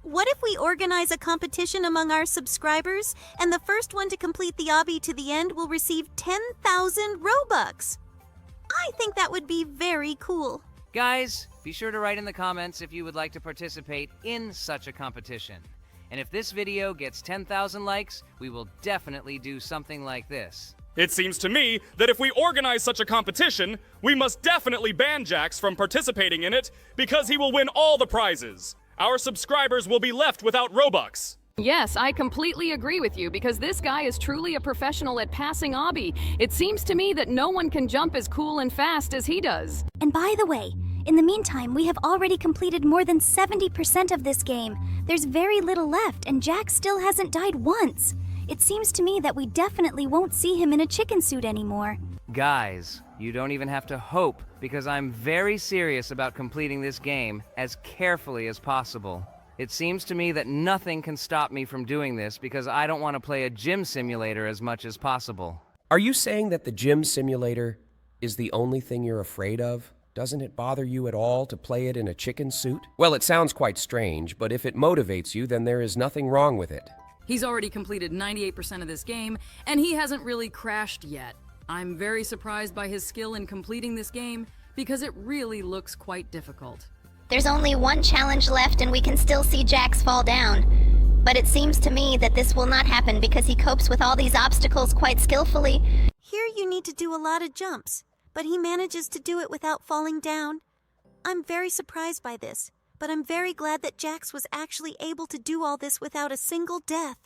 What if we organize a competition among our subscribers, and the first one to complete the obby to the end will receive 10,000 Robux? I think that would be very cool. Guys, be sure to write in the comments if you would like to participate in such a competition. And if this video gets 10,000 likes, we will definitely do something like this. It seems to me that if we organize such a competition, we must definitely ban Jax from participating in it because he will win all the prizes. Our subscribers will be left without Robux. Yes, I completely agree with you because this guy is truly a professional at passing obby. It seems to me that no one can jump as cool and fast as he does. And by the way, in the meantime, we have already completed more than 70% of this game. There's very little left, and Jax still hasn't died once. It seems to me that we definitely won't see him in a chicken suit anymore. Guys, you don't even have to hope, because I'm very serious about completing this game as carefully as possible. It seems to me that nothing can stop me from doing this because I don't want to play a gym simulator as much as possible. Are you saying that the gym simulator is the only thing you're afraid of? Doesn't it bother you at all to play it in a chicken suit? Well, it sounds quite strange, but if it motivates you, then there is nothing wrong with it. He's already completed 98% of this game, and he hasn't really crashed yet. I'm very surprised by his skill in completing this game because it really looks quite difficult. There's only one challenge left and we can still see Jax fall down. But it seems to me that this will not happen because he copes with all these obstacles quite skillfully. Here you need to do a lot of jumps, but he manages to do it without falling down. I'm very surprised by this, but I'm very glad that Jax was actually able to do all this without a single death.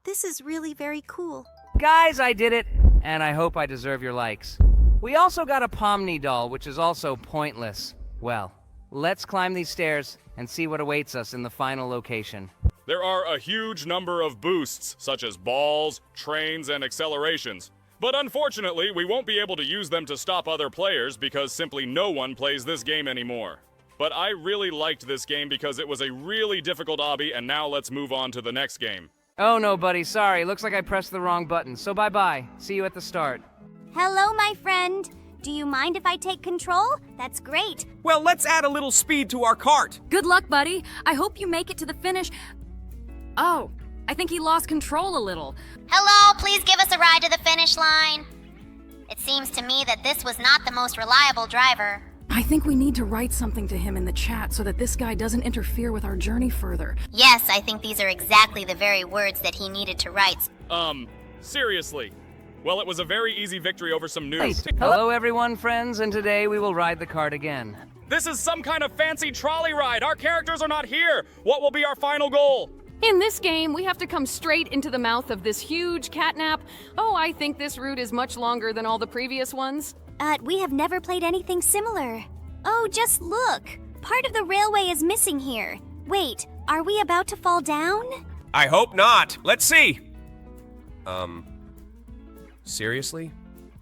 This is really very cool. Guys, I did it, and I hope I deserve your likes. We also got a Pomni doll, which is also pointless. Well, let's climb these stairs and see what awaits us in the final location. There are a huge number of boosts, such as balls, trains, and accelerations. But unfortunately, we won't be able to use them to stop other players because simply no one plays this game anymore. But I really liked this game because it was a really difficult obby, and now let's move on to the next game. Oh no, buddy, sorry. Looks like I pressed the wrong button, so bye-bye. See you at the start. Hello, my friend. Do you mind if I take control? That's great. Well, let's add a little speed to our cart. Good luck, buddy. I hope you make it to the finish. Oh, I think he lost control a little. Hello, please give us a ride to the finish line. It seems to me that this was not the most reliable driver. I think we need to write something to him in the chat so that this guy doesn't interfere with our journey further. Yes, I think these are exactly the very words that he needed to write. Seriously. Well, it was a very easy victory over some noobs. Hello, everyone, friends, and today we will ride the cart again. This is some kind of fancy trolley ride. Our characters are not here. What will be our final goal? In this game, we have to come straight into the mouth of this huge catnap. Oh, I think this route is much longer than all the previous ones. We have never played anything similar. Oh, just look. Part of the railway is missing here. Wait, are we about to fall down? I hope not. Let's see. Seriously?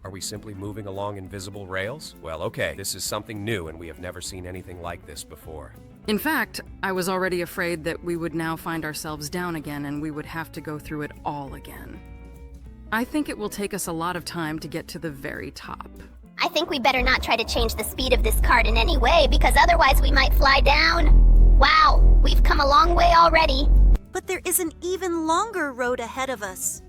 Are we simply moving along invisible rails? Well, okay, this is something new and we have never seen anything like this before. In fact, I was already afraid that we would now find ourselves down again and we would have to go through it all again. I think it will take us a lot of time to get to the very top. I think we better not try to change the speed of this cart in any way, because otherwise we might fly down. Wow, we've come a long way already. But there is an even longer road ahead of us.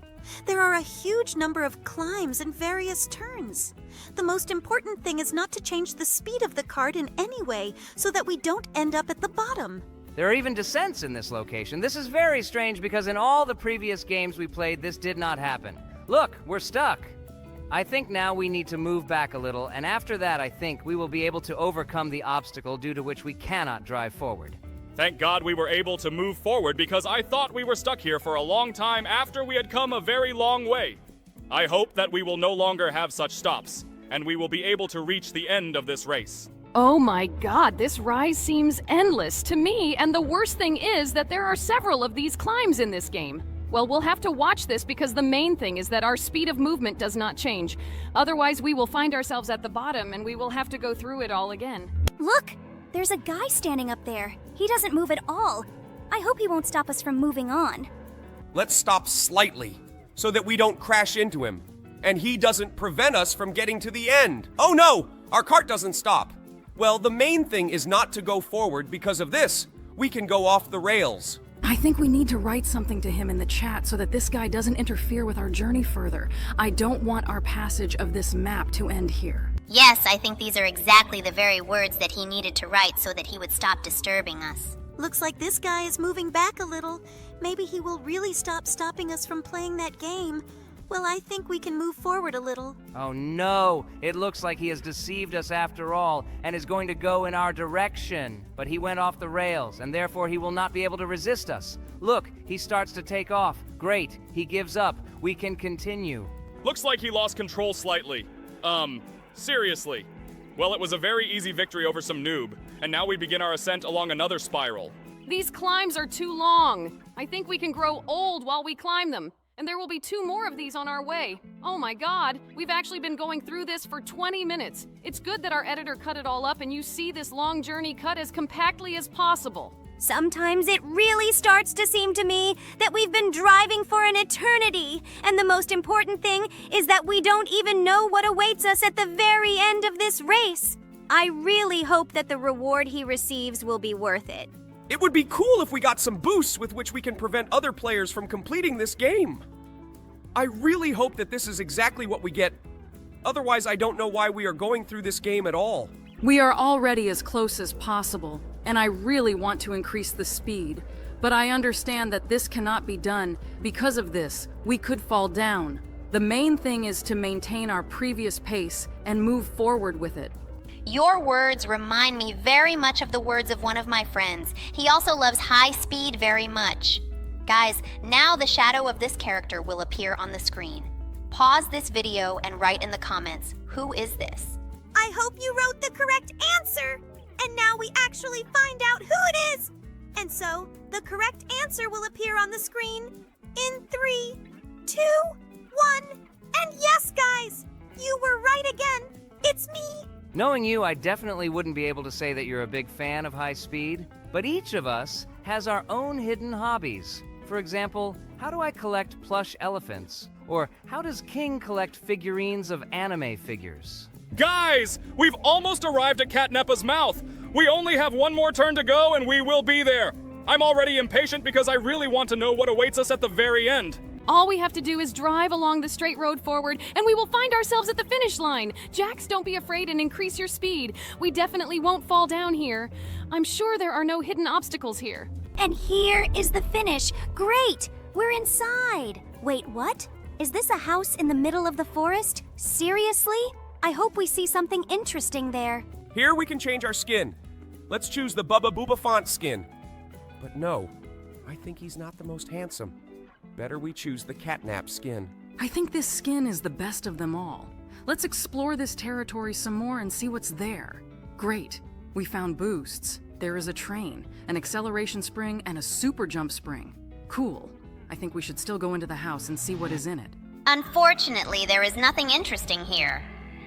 There are a huge number of climbs and various turns. The most important thing is not to change the speed of the cart in any way so that we don't end up at the bottom. There are even descents in this location. This is very strange because in all the previous games we played, this did not happen. Look, we're stuck. I think now we need to move back a little, and after that I think we will be able to overcome the obstacle due to which we cannot drive forward. Thank God we were able to move forward because I thought we were stuck here for a long time after we had come a very long way. I hope that we will no longer have such stops, and we will be able to reach the end of this race. Oh my god, this rise seems endless to me, and the worst thing is that there are several of these climbs in this game. Well, we'll have to watch this because the main thing is that our speed of movement does not change. Otherwise, we will find ourselves at the bottom and we will have to go through it all again. Look! There's a guy standing up there. He doesn't move at all. I hope he won't stop us from moving on. Let's stop slightly so that we don't crash into him, and he doesn't prevent us from getting to the end. Oh no! Our cart doesn't stop. Well, the main thing is not to go forward because of this. We can go off the rails. I think we need to write something to him in the chat so that this guy doesn't interfere with our journey further. I don't want our passage of this map to end here. Yes, I think these are exactly the very words that he needed to write so that he would stop disturbing us. Looks like this guy is moving back a little. Maybe he will really stop stopping us from playing that game. Well, I think we can move forward a little. Oh no! It looks like he has deceived us after all, and is going to go in our direction. But he went off the rails, and therefore he will not be able to resist us. Look, he starts to take off. Great, he gives up. We can continue. Looks like he lost control slightly. Seriously. Well, it was a very easy victory over some noob, and now we begin our ascent along another spiral. These climbs are too long. I think we can grow old while we climb them. And there will be 2 more of these on our way. Oh my god, we've actually been going through this for 20 minutes. It's good that our editor cut it all up and you see this long journey cut as compactly as possible. Sometimes it really starts to seem to me that we've been driving for an eternity. And the most important thing is that we don't even know what awaits us at the very end of this race. I really hope that the reward he receives will be worth it. It would be cool if we got some boosts with which we can prevent other players from completing this game. I really hope that this is exactly what we get. Otherwise, I don't know why we are going through this game at all. We are already as close as possible, and I really want to increase the speed. But I understand that this cannot be done. Because of this, we could fall down. The main thing is to maintain our previous pace and move forward with it. Your words remind me very much of the words of one of my friends. He also loves high speed very much. Guys, now the shadow of this character will appear on the screen. Pause this video and write in the comments, who is this? I hope you wrote the correct answer. And now we actually find out who it is. And so, the correct answer will appear on the screen in 3, 2, 1. And yes, guys, you were right again. It's me. Knowing you, I definitely wouldn't be able to say that you're a big fan of high speed, but each of us has our own hidden hobbies. For example, how do I collect plush elephants? Or how does King collect figurines of anime figures? Guys, we've almost arrived at Catnappa's mouth. We only have one more turn to go and we will be there. I'm already impatient because I really want to know what awaits us at the very end. All we have to do is drive along the straight road forward, and we will find ourselves at the finish line. Jax, don't be afraid and increase your speed. We definitely won't fall down here. I'm sure there are no hidden obstacles here. And here is the finish. Great! We're inside. Wait, what? Is this a house in the middle of the forest? Seriously? I hope we see something interesting there. Here we can change our skin. Let's choose the Bubba Booba Font skin. But no, I think he's not the most handsome. Better we choose the Catnap skin. I think this skin is the best of them all. Let's explore this territory some more and see what's there. Great. We found boosts. There is a train, an acceleration spring, and a super jump spring. Cool. I think we should still go into the house and see what is in it. Unfortunately, there is nothing interesting here.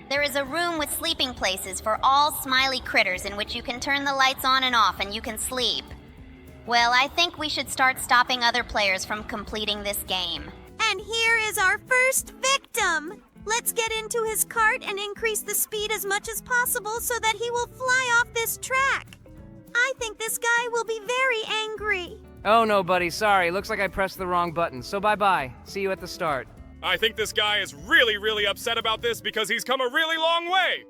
There is a room with sleeping places for all smiley critters in which you can turn the lights on and off and you can sleep. Well, I think we should start stopping other players from completing this game. And here is our first victim. Let's get into his cart and increase the speed as much as possible so that he will fly off this track. I think this guy will be very angry. Oh no, buddy, sorry. Looks like I pressed the wrong button, so bye-bye. See you at the start. I think this guy is really upset about this because he's come a really long way.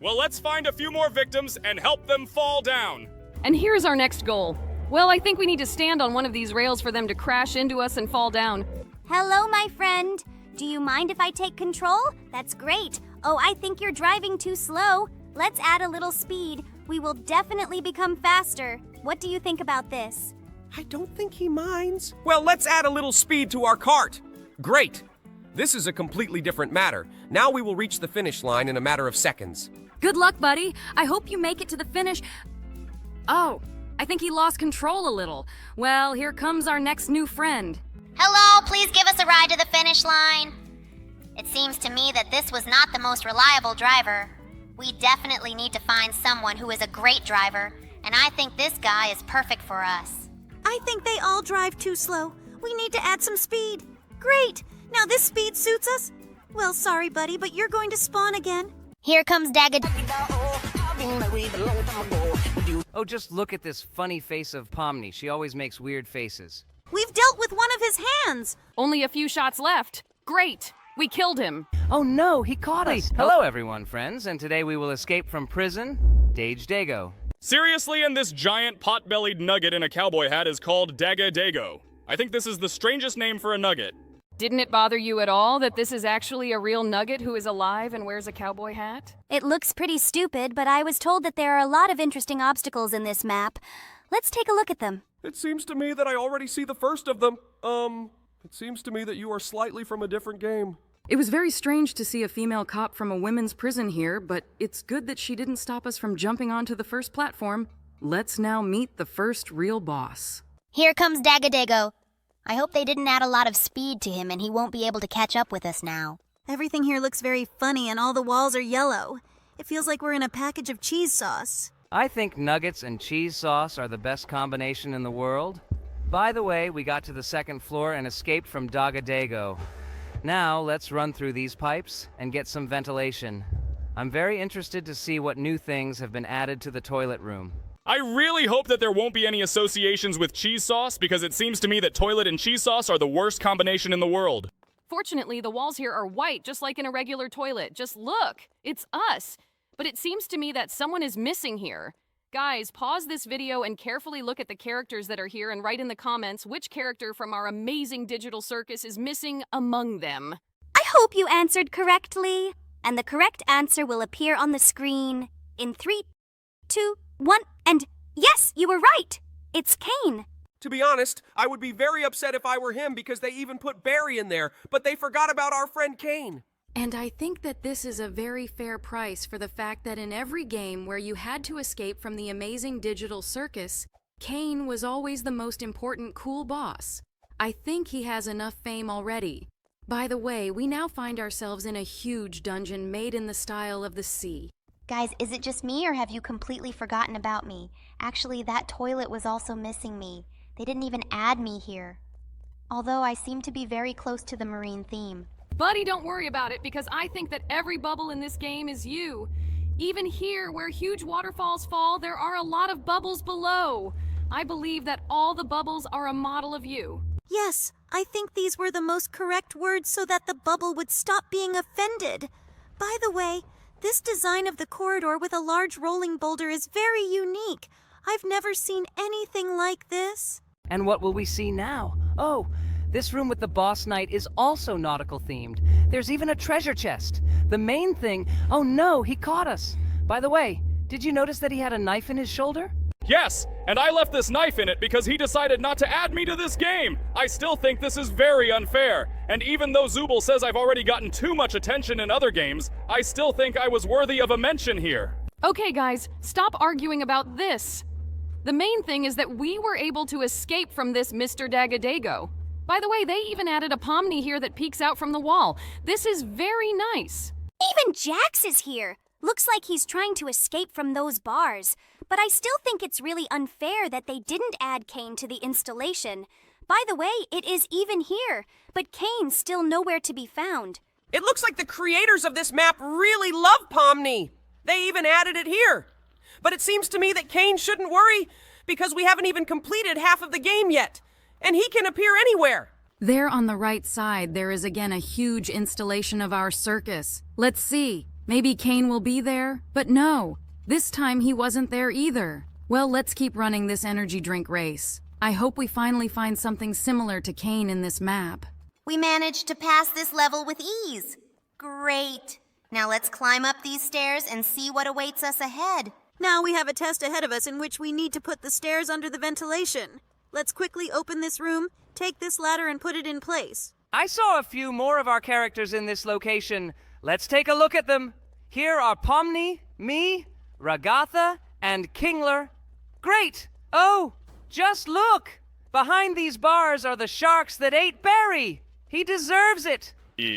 Well, let's find a few more victims and help them fall down. And here's our next goal. Well, I think we need to stand on one of these rails for them to crash into us and fall down. Hello, my friend. Do you mind if I take control? That's great. Oh, I think you're driving too slow. Let's add a little speed. We will definitely become faster. What do you think about this? I don't think he minds. Well, let's add a little speed to our cart. Great. This is a completely different matter. Now we will reach the finish line in a matter of seconds. Good luck, buddy. I hope you make it to the finish. Oh, I think he lost control a little. Well, here comes our next new friend. Hello, please give us a ride to the finish line. It seems to me that this was not the most reliable driver. We definitely need to find someone who is a great driver, and I think this guy is perfect for us. I think they all drive too slow. We need to add some speed. Great! Now this speed suits us. Well, sorry, buddy, but you're going to spawn again. Here comes Dagga. Oh, just look at this funny face of Pomni. She always makes weird faces. We've dealt with one of his hands. Only a few shots left. Great! We killed him. Oh no, he caught us! Hello everyone, friends, and today we will escape from prison, Dage Dago. Seriously, and this giant pot-bellied nugget in a cowboy hat is called Dagga Dago. I think this is the strangest name for a nugget. Didn't it bother you at all that this is actually a real nugget who is alive and wears a cowboy hat? It looks pretty stupid, but I was told that there are a lot of interesting obstacles in this map. Let's take a look at them. It seems to me that I already see the first of them. It seems to me that you are slightly from a different game. It was very strange to see a female cop from a women's prison here, but it's good that she didn't stop us from jumping onto the first platform. Let's now meet the first real boss. Here comes Dagga Dago. I hope they didn't add a lot of speed to him and he won't be able to catch up with us now. Everything here looks very funny and all the walls are yellow. It feels like we're in a package of cheese sauce. I think nuggets and cheese sauce are the best combination in the world. By the way, we got to the second floor and escaped from Dagga Dago. Now, let's run through these pipes and get some ventilation. I'm very interested to see what new things have been added to the toilet room. I really hope that there won't be any associations with cheese sauce because it seems to me that toilet and cheese sauce are the worst combination in the world. Fortunately, the walls here are white, just like in a regular toilet. Just look, it's us. But it seems to me that someone is missing here. Guys, pause this video and carefully look at the characters that are here and write in the comments which character from our amazing digital circus is missing among them. I hope you answered correctly. And the correct answer will appear on the screen in 3, 2, 1, and yes, you were right. It's Kane. To be honest, I would be very upset if I were him because they even put Barry in there, but they forgot about our friend Kane. And I think that this is a very fair price for the fact that in every game where you had to escape from the amazing digital circus, Kane was always the most important cool boss. I think he has enough fame already. By the way, we now find ourselves in a huge dungeon made in the style of the sea. Guys, is it just me or have you completely forgotten about me? Actually, that toilet was also missing me. They didn't even add me here. Although I seem to be very close to the marine theme. Buddy, don't worry about it, because I think that every bubble in this game is you. Even here, where huge waterfalls fall, there are a lot of bubbles below. I believe that all the bubbles are a model of you. Yes, I think these were the most correct words so that the bubble would stop being offended. By the way, this design of the corridor with a large rolling boulder is very unique. I've never seen anything like this. And what will we see now? Oh, this room with the boss knight is also nautical themed. There's even a treasure chest. The main thing, oh no, he caught us. By the way, did you notice that he had a knife in his shoulder? Yes, and I left this knife in it because he decided not to add me to this game. I still think this is very unfair. And even though Zooble says I've already gotten too much attention in other games, I still think I was worthy of a mention here. Okay, guys, stop arguing about this. The main thing is that we were able to escape from this Mr. Dagadago. By the way, they even added a Pomni here that peeks out from the wall. This is very nice. Even Jax is here. Looks like he's trying to escape from those bars. But I still think it's really unfair that they didn't add Kane to the installation. By the way, it is even here, but Kane's still nowhere to be found. It looks like the creators of this map really love Pomni. They even added it here. But it seems to me that Kane shouldn't worry because we haven't even completed half of the game yet. And he can appear anywhere. There on the right side, there is again a huge installation of our circus. Let's see. Maybe Kane will be there? But no, this time he wasn't there either. Well, let's keep running this energy drink race. I hope we finally find something similar to Kane in this map. We managed to pass this level with ease. Great. Now let's climb up these stairs and see what awaits us ahead. Now we have a test ahead of us in which we need to put the stairs under the ventilation. Let's quickly open this room, take this ladder and put it in place. I saw a few more of our characters in this location. Let's take a look at them. Here are Pomni, me, Ragatha, and Kingler. Great! Oh, just look! Behind these bars are the sharks that ate Barry! He deserves it!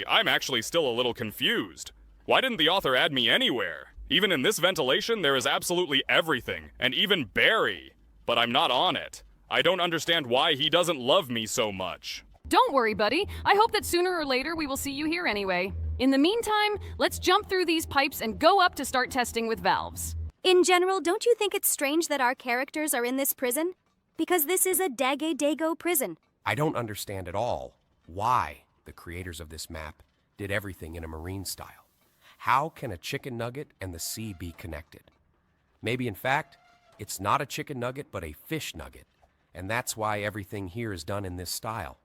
I'm actually still a little confused. Why didn't the author add me anywhere? Even in this ventilation, there is absolutely everything, and even Barry. But I'm not on it. I don't understand why he doesn't love me so much. Don't worry, buddy. I hope that sooner or later we will see you here anyway. In the meantime, let's jump through these pipes and go up to start testing with valves. In general, don't you think it's strange that our characters are in this prison? Because this is a Dagadago prison. I don't understand at all why the creators of this map did everything in a marine style. How can a chicken nugget and the sea be connected? Maybe, in fact, it's not a chicken nugget but a fish nugget, and that's why everything here is done in this style.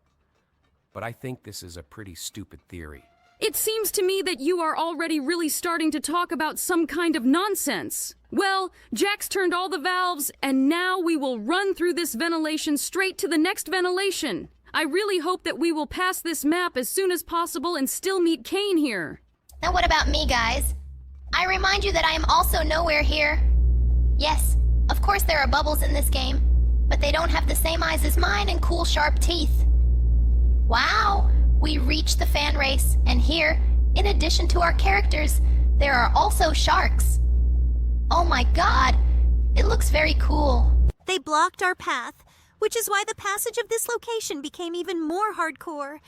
But I think this is a pretty stupid theory. It seems to me that you are already really starting to talk about some kind of nonsense. Well, Jax turned all the valves, and now we will run through this ventilation straight to the next ventilation. I really hope that we will pass this map as soon as possible and still meet Kane here. Now what about me, guys? I remind you that I am also nowhere here. Yes, of course there are bubbles in this game, but they don't have the same eyes as mine and cool sharp teeth. Wow! We reached the fan race, and here, in addition to our characters, there are also sharks. Oh my god, it looks very cool. They blocked our path, which is why the passage of this location became even more hardcore.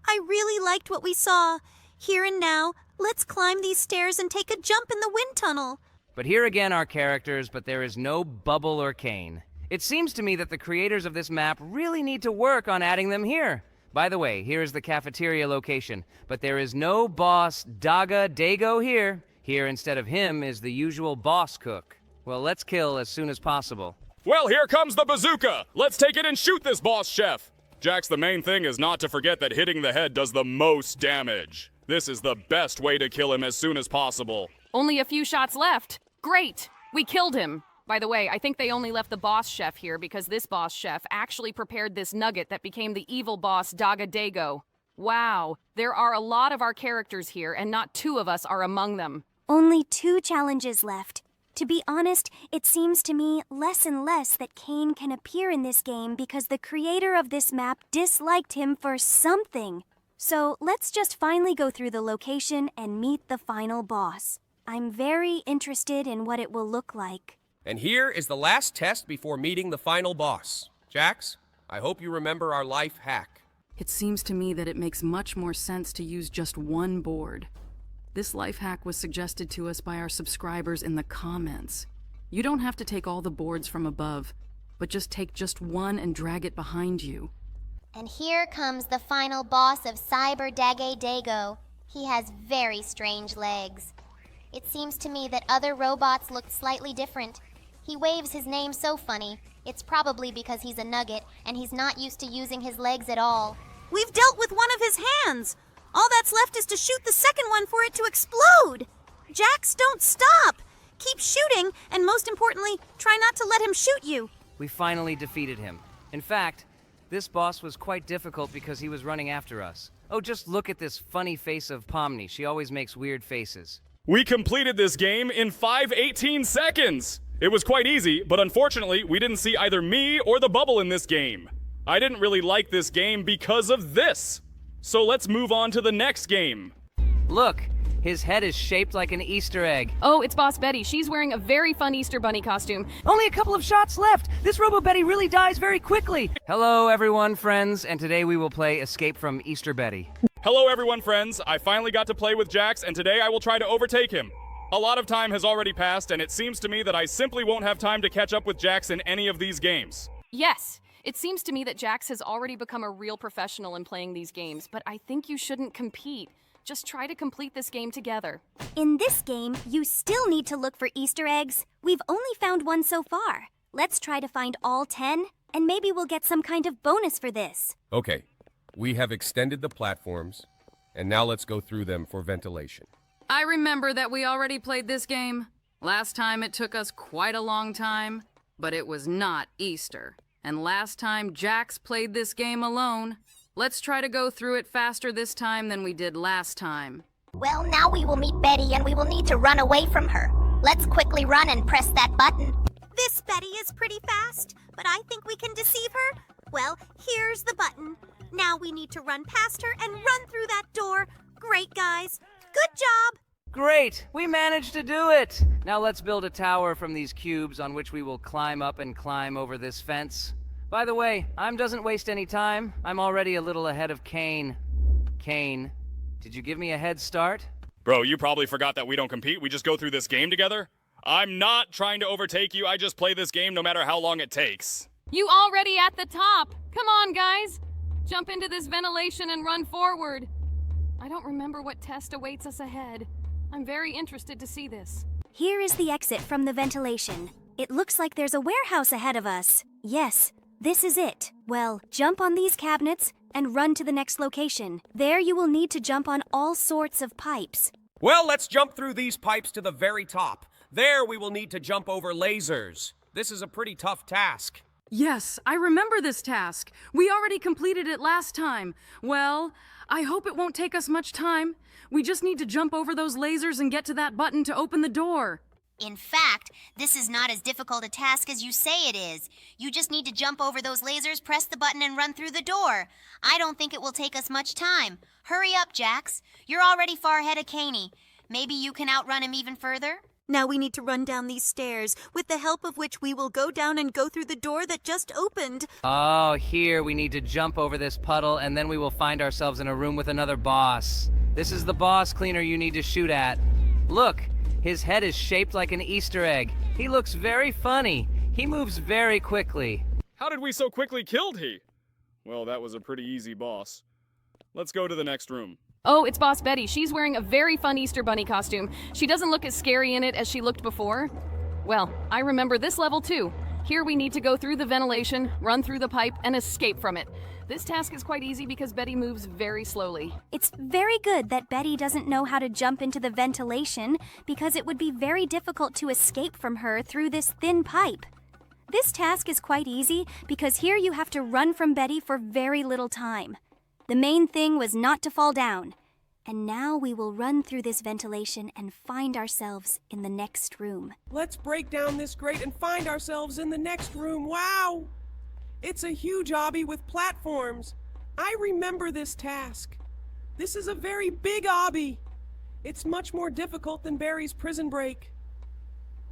I really liked what we saw. Here and now, let's climb these stairs and take a jump in the wind tunnel. But here again are characters, but there is no Bubble or Kane. It seems to me that the creators of this map really need to work on adding them here. By the way, here is the cafeteria location, but there is no boss Dagadago here. Here instead of him is the usual boss cook. Well, let's kill as soon as possible. Well, here comes the bazooka! Let's take it and shoot this boss chef! Jax, the main thing is not to forget that hitting the head does the most damage. This is the best way to kill him as soon as possible. Only a few shots left. Great! We killed him. By the way, I think they only left the boss chef here because this boss chef actually prepared this nugget that became the evil boss Dagadago. Wow, there are a lot of our characters here and not 2 of us are among them. Only 2 challenges left. To be honest, it seems to me less and less that Kane can appear in this game because the creator of this map disliked him for something. So let's just finally go through the location and meet the final boss. I'm very interested in what it will look like. And here is the last test before meeting the final boss. Jax, I hope you remember our life hack. It seems to me that it makes much more sense to use just one board. This life hack was suggested to us by our subscribers in the comments. You don't have to take all the boards from above, but just take just one and drag it behind you. And here comes the final boss of Cyber Dage Dago. He has very strange legs. It seems to me that other robots looked slightly different. He waves his name so funny. It's probably because he's a nugget and he's not used to using his legs at all. We've dealt with one of his hands. All that's left is to shoot the second one for it to explode. Jax, don't stop. Keep shooting, and most importantly, try not to let him shoot you. We finally defeated him. In fact, this boss was quite difficult because he was running after us. Oh, just look at this funny face of Pomni. She always makes weird faces. We completed this game in 5:18 seconds! It was quite easy, but unfortunately, we didn't see either me or the bubble in this game. I didn't really like this game because of this. So let's move on to the next game. Look, his head is shaped like an Easter egg. Oh, it's Boss Betty. She's wearing a very fun Easter Bunny costume. Only a couple of shots left. This Robo Betty really dies very quickly. Hello, everyone, friends, and today we will play Escape from Easter Betty. Hello everyone, friends. I finally got to play with Jax, and today I will try to overtake him. A lot of time has already passed, and it seems to me that I simply won't have time to catch up with Jax in any of these games. Yes, it seems to me that Jax has already become a real professional in playing these games, but I think you shouldn't compete. Just try to complete this game together. In this game, you still need to look for Easter eggs. We've only found one so far. Let's try to find all 10, and maybe we'll get some kind of bonus for this. Okay, we have extended the platforms, and now let's go through them for ventilation. I remember that we already played this game. Last time it took us quite a long time, but it was not Easter. And last time Jax played this game alone. Let's try to go through it faster this time than we did last time. Well, now we will meet Betty and we will need to run away from her. Let's quickly run and press that button. This Betty is pretty fast, but I think we can deceive her. Well, here's the button. Now we need to run past her and run through that door. Great, guys. Good job. Great! We managed to do it! Now let's build a tower from these cubes on which we will climb up and climb over this fence. By the way, doesn't waste any time. I'm already a little ahead of Kane. Kane, did you give me a head start? Bro, you probably forgot that we don't compete, we just go through this game together? I'm not trying to overtake you, I just play this game no matter how long it takes. You already at the top! Come on, guys! Jump into this ventilation and run forward. I don't remember what test awaits us ahead. I'm very interested to see this. Here is the exit from the ventilation. It looks like there's a warehouse ahead of us. Yes, this is it. Well, jump on these cabinets and run to the next location. There you will need to jump on all sorts of pipes. Well, let's jump through these pipes to the very top. There we will need to jump over lasers. This is a pretty tough task. Yes, I remember this task. We already completed it last time. Well, I hope it won't take us much time. We just need to jump over those lasers and get to that button to open the door. In fact, this is not as difficult a task as you say it is. You just need to jump over those lasers, press the button, and run through the door. I don't think it will take us much time. Hurry up, Jax. You're already far ahead of Caney. Maybe you can outrun him even further? Now we need to run down these stairs, with the help of which we will go down and go through the door that just opened. Oh, here we need to jump over this puddle and then we will find ourselves in a room with another boss. This is the boss cleaner you need to shoot at. Look, his head is shaped like an Easter egg. He looks very funny. He moves very quickly. How did we so quickly killed he? Well, that was a pretty easy boss. Let's go to the next room. Oh, it's Boss Betty. She's wearing a very fun Easter Bunny costume. She doesn't look as scary in it as she looked before. Well, I remember this level too. Here we need to go through the ventilation, run through the pipe, and escape from it. This task is quite easy because Betty moves very slowly. It's very good that Betty doesn't know how to jump into the ventilation because it would be very difficult to escape from her through this thin pipe. This task is quite easy because here you have to run from Betty for very little time. The main thing was not to fall down. And now we will run through this ventilation and find ourselves in the next room. Let's break down this grate and find ourselves in the next room. Wow! It's a huge obby with platforms. I remember this task. This is a very big obby. It's much more difficult than Barry's prison break.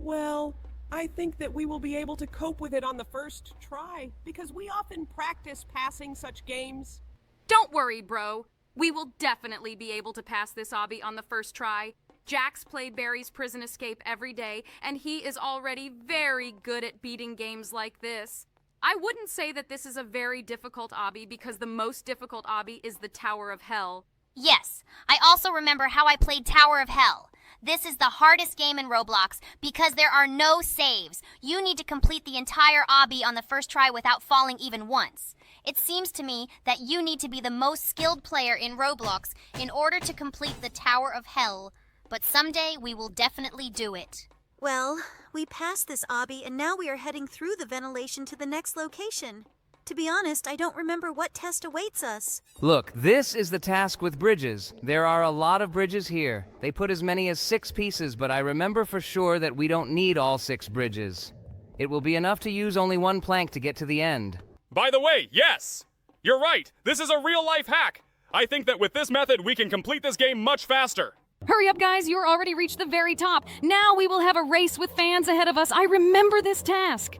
Well, I think that we will be able to cope with it on the first try because we often practice passing such games. Don't worry, bro. We will definitely be able to pass this obby on the first try. Jax played Barry's Prison Escape every day, and he is already very good at beating games like this. I wouldn't say that this is a very difficult obby because the most difficult obby is the Tower of Hell. Yes, I also remember how I played Tower of Hell. This is the hardest game in Roblox because there are no saves. You need to complete the entire obby on the first try without falling even once. It seems to me that you need to be the most skilled player in Roblox in order to complete the Tower of Hell. But someday we will definitely do it. Well, we passed this obby and now we are heading through the ventilation to the next location. To be honest, I don't remember what test awaits us. Look, this is the task with bridges. There are a lot of bridges here. They put as many as 6 pieces, but I remember for sure that we don't need all 6 bridges. It will be enough to use only one plank to get to the end. By the way, yes! You're right, this is a real-life hack! I think that with this method, we can complete this game much faster. Hurry up, guys, you're already reached the very top. Now we will have a race with fans ahead of us. I remember this task.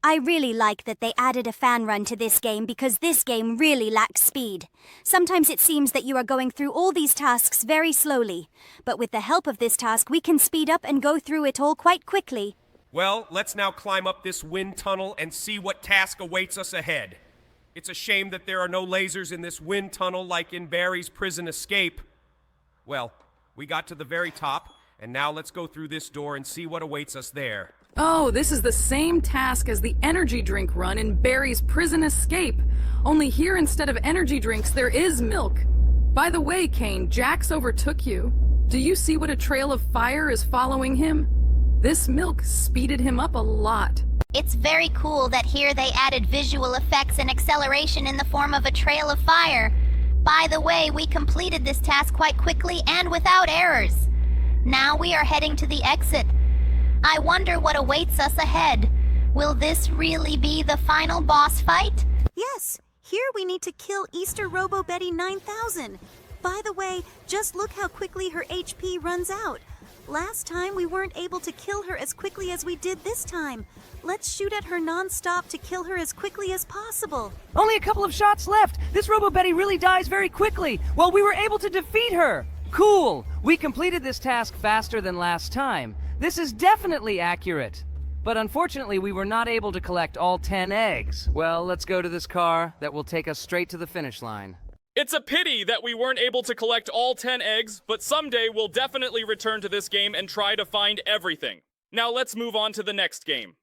I really like that they added a fan run to this game because this game really lacks speed. Sometimes it seems that you are going through all these tasks very slowly, but with the help of this task we can speed up and go through it all quite quickly. Well, let's now climb up this wind tunnel and see what task awaits us ahead. It's a shame that there are no lasers in this wind tunnel like in Barry's Prison Escape. Well, we got to the very top, and now let's go through this door and see what awaits us there. Oh, this is the same task as the energy drink run in Barry's Prison Escape. Only here, instead of energy drinks, there is milk. By the way, Kane, Jax overtook you. Do you see what a trail of fire is following him? This milk speeded him up a lot. It's very cool that here they added visual effects and acceleration in the form of a trail of fire. By the way, we completed this task quite quickly and without errors. Now we are heading to the exit. I wonder what awaits us ahead. Will this really be the final boss fight? Yes, here we need to kill Easter Robo Betty 9000. By the way, just look how quickly her HP runs out. Last time we weren't able to kill her as quickly as we did this time. Let's shoot at her non-stop to kill her as quickly as possible. Only a couple of shots left! This Robo-Betty really dies very quickly! Well, we were able to defeat her! Cool! We completed this task faster than last time. This is definitely accurate. But unfortunately, we were not able to collect all 10 eggs. Well, let's go to this car that will take us straight to the finish line. It's a pity that we weren't able to collect all 10 eggs, but someday we'll definitely return to this game and try to find everything. Now let's move on to the next game.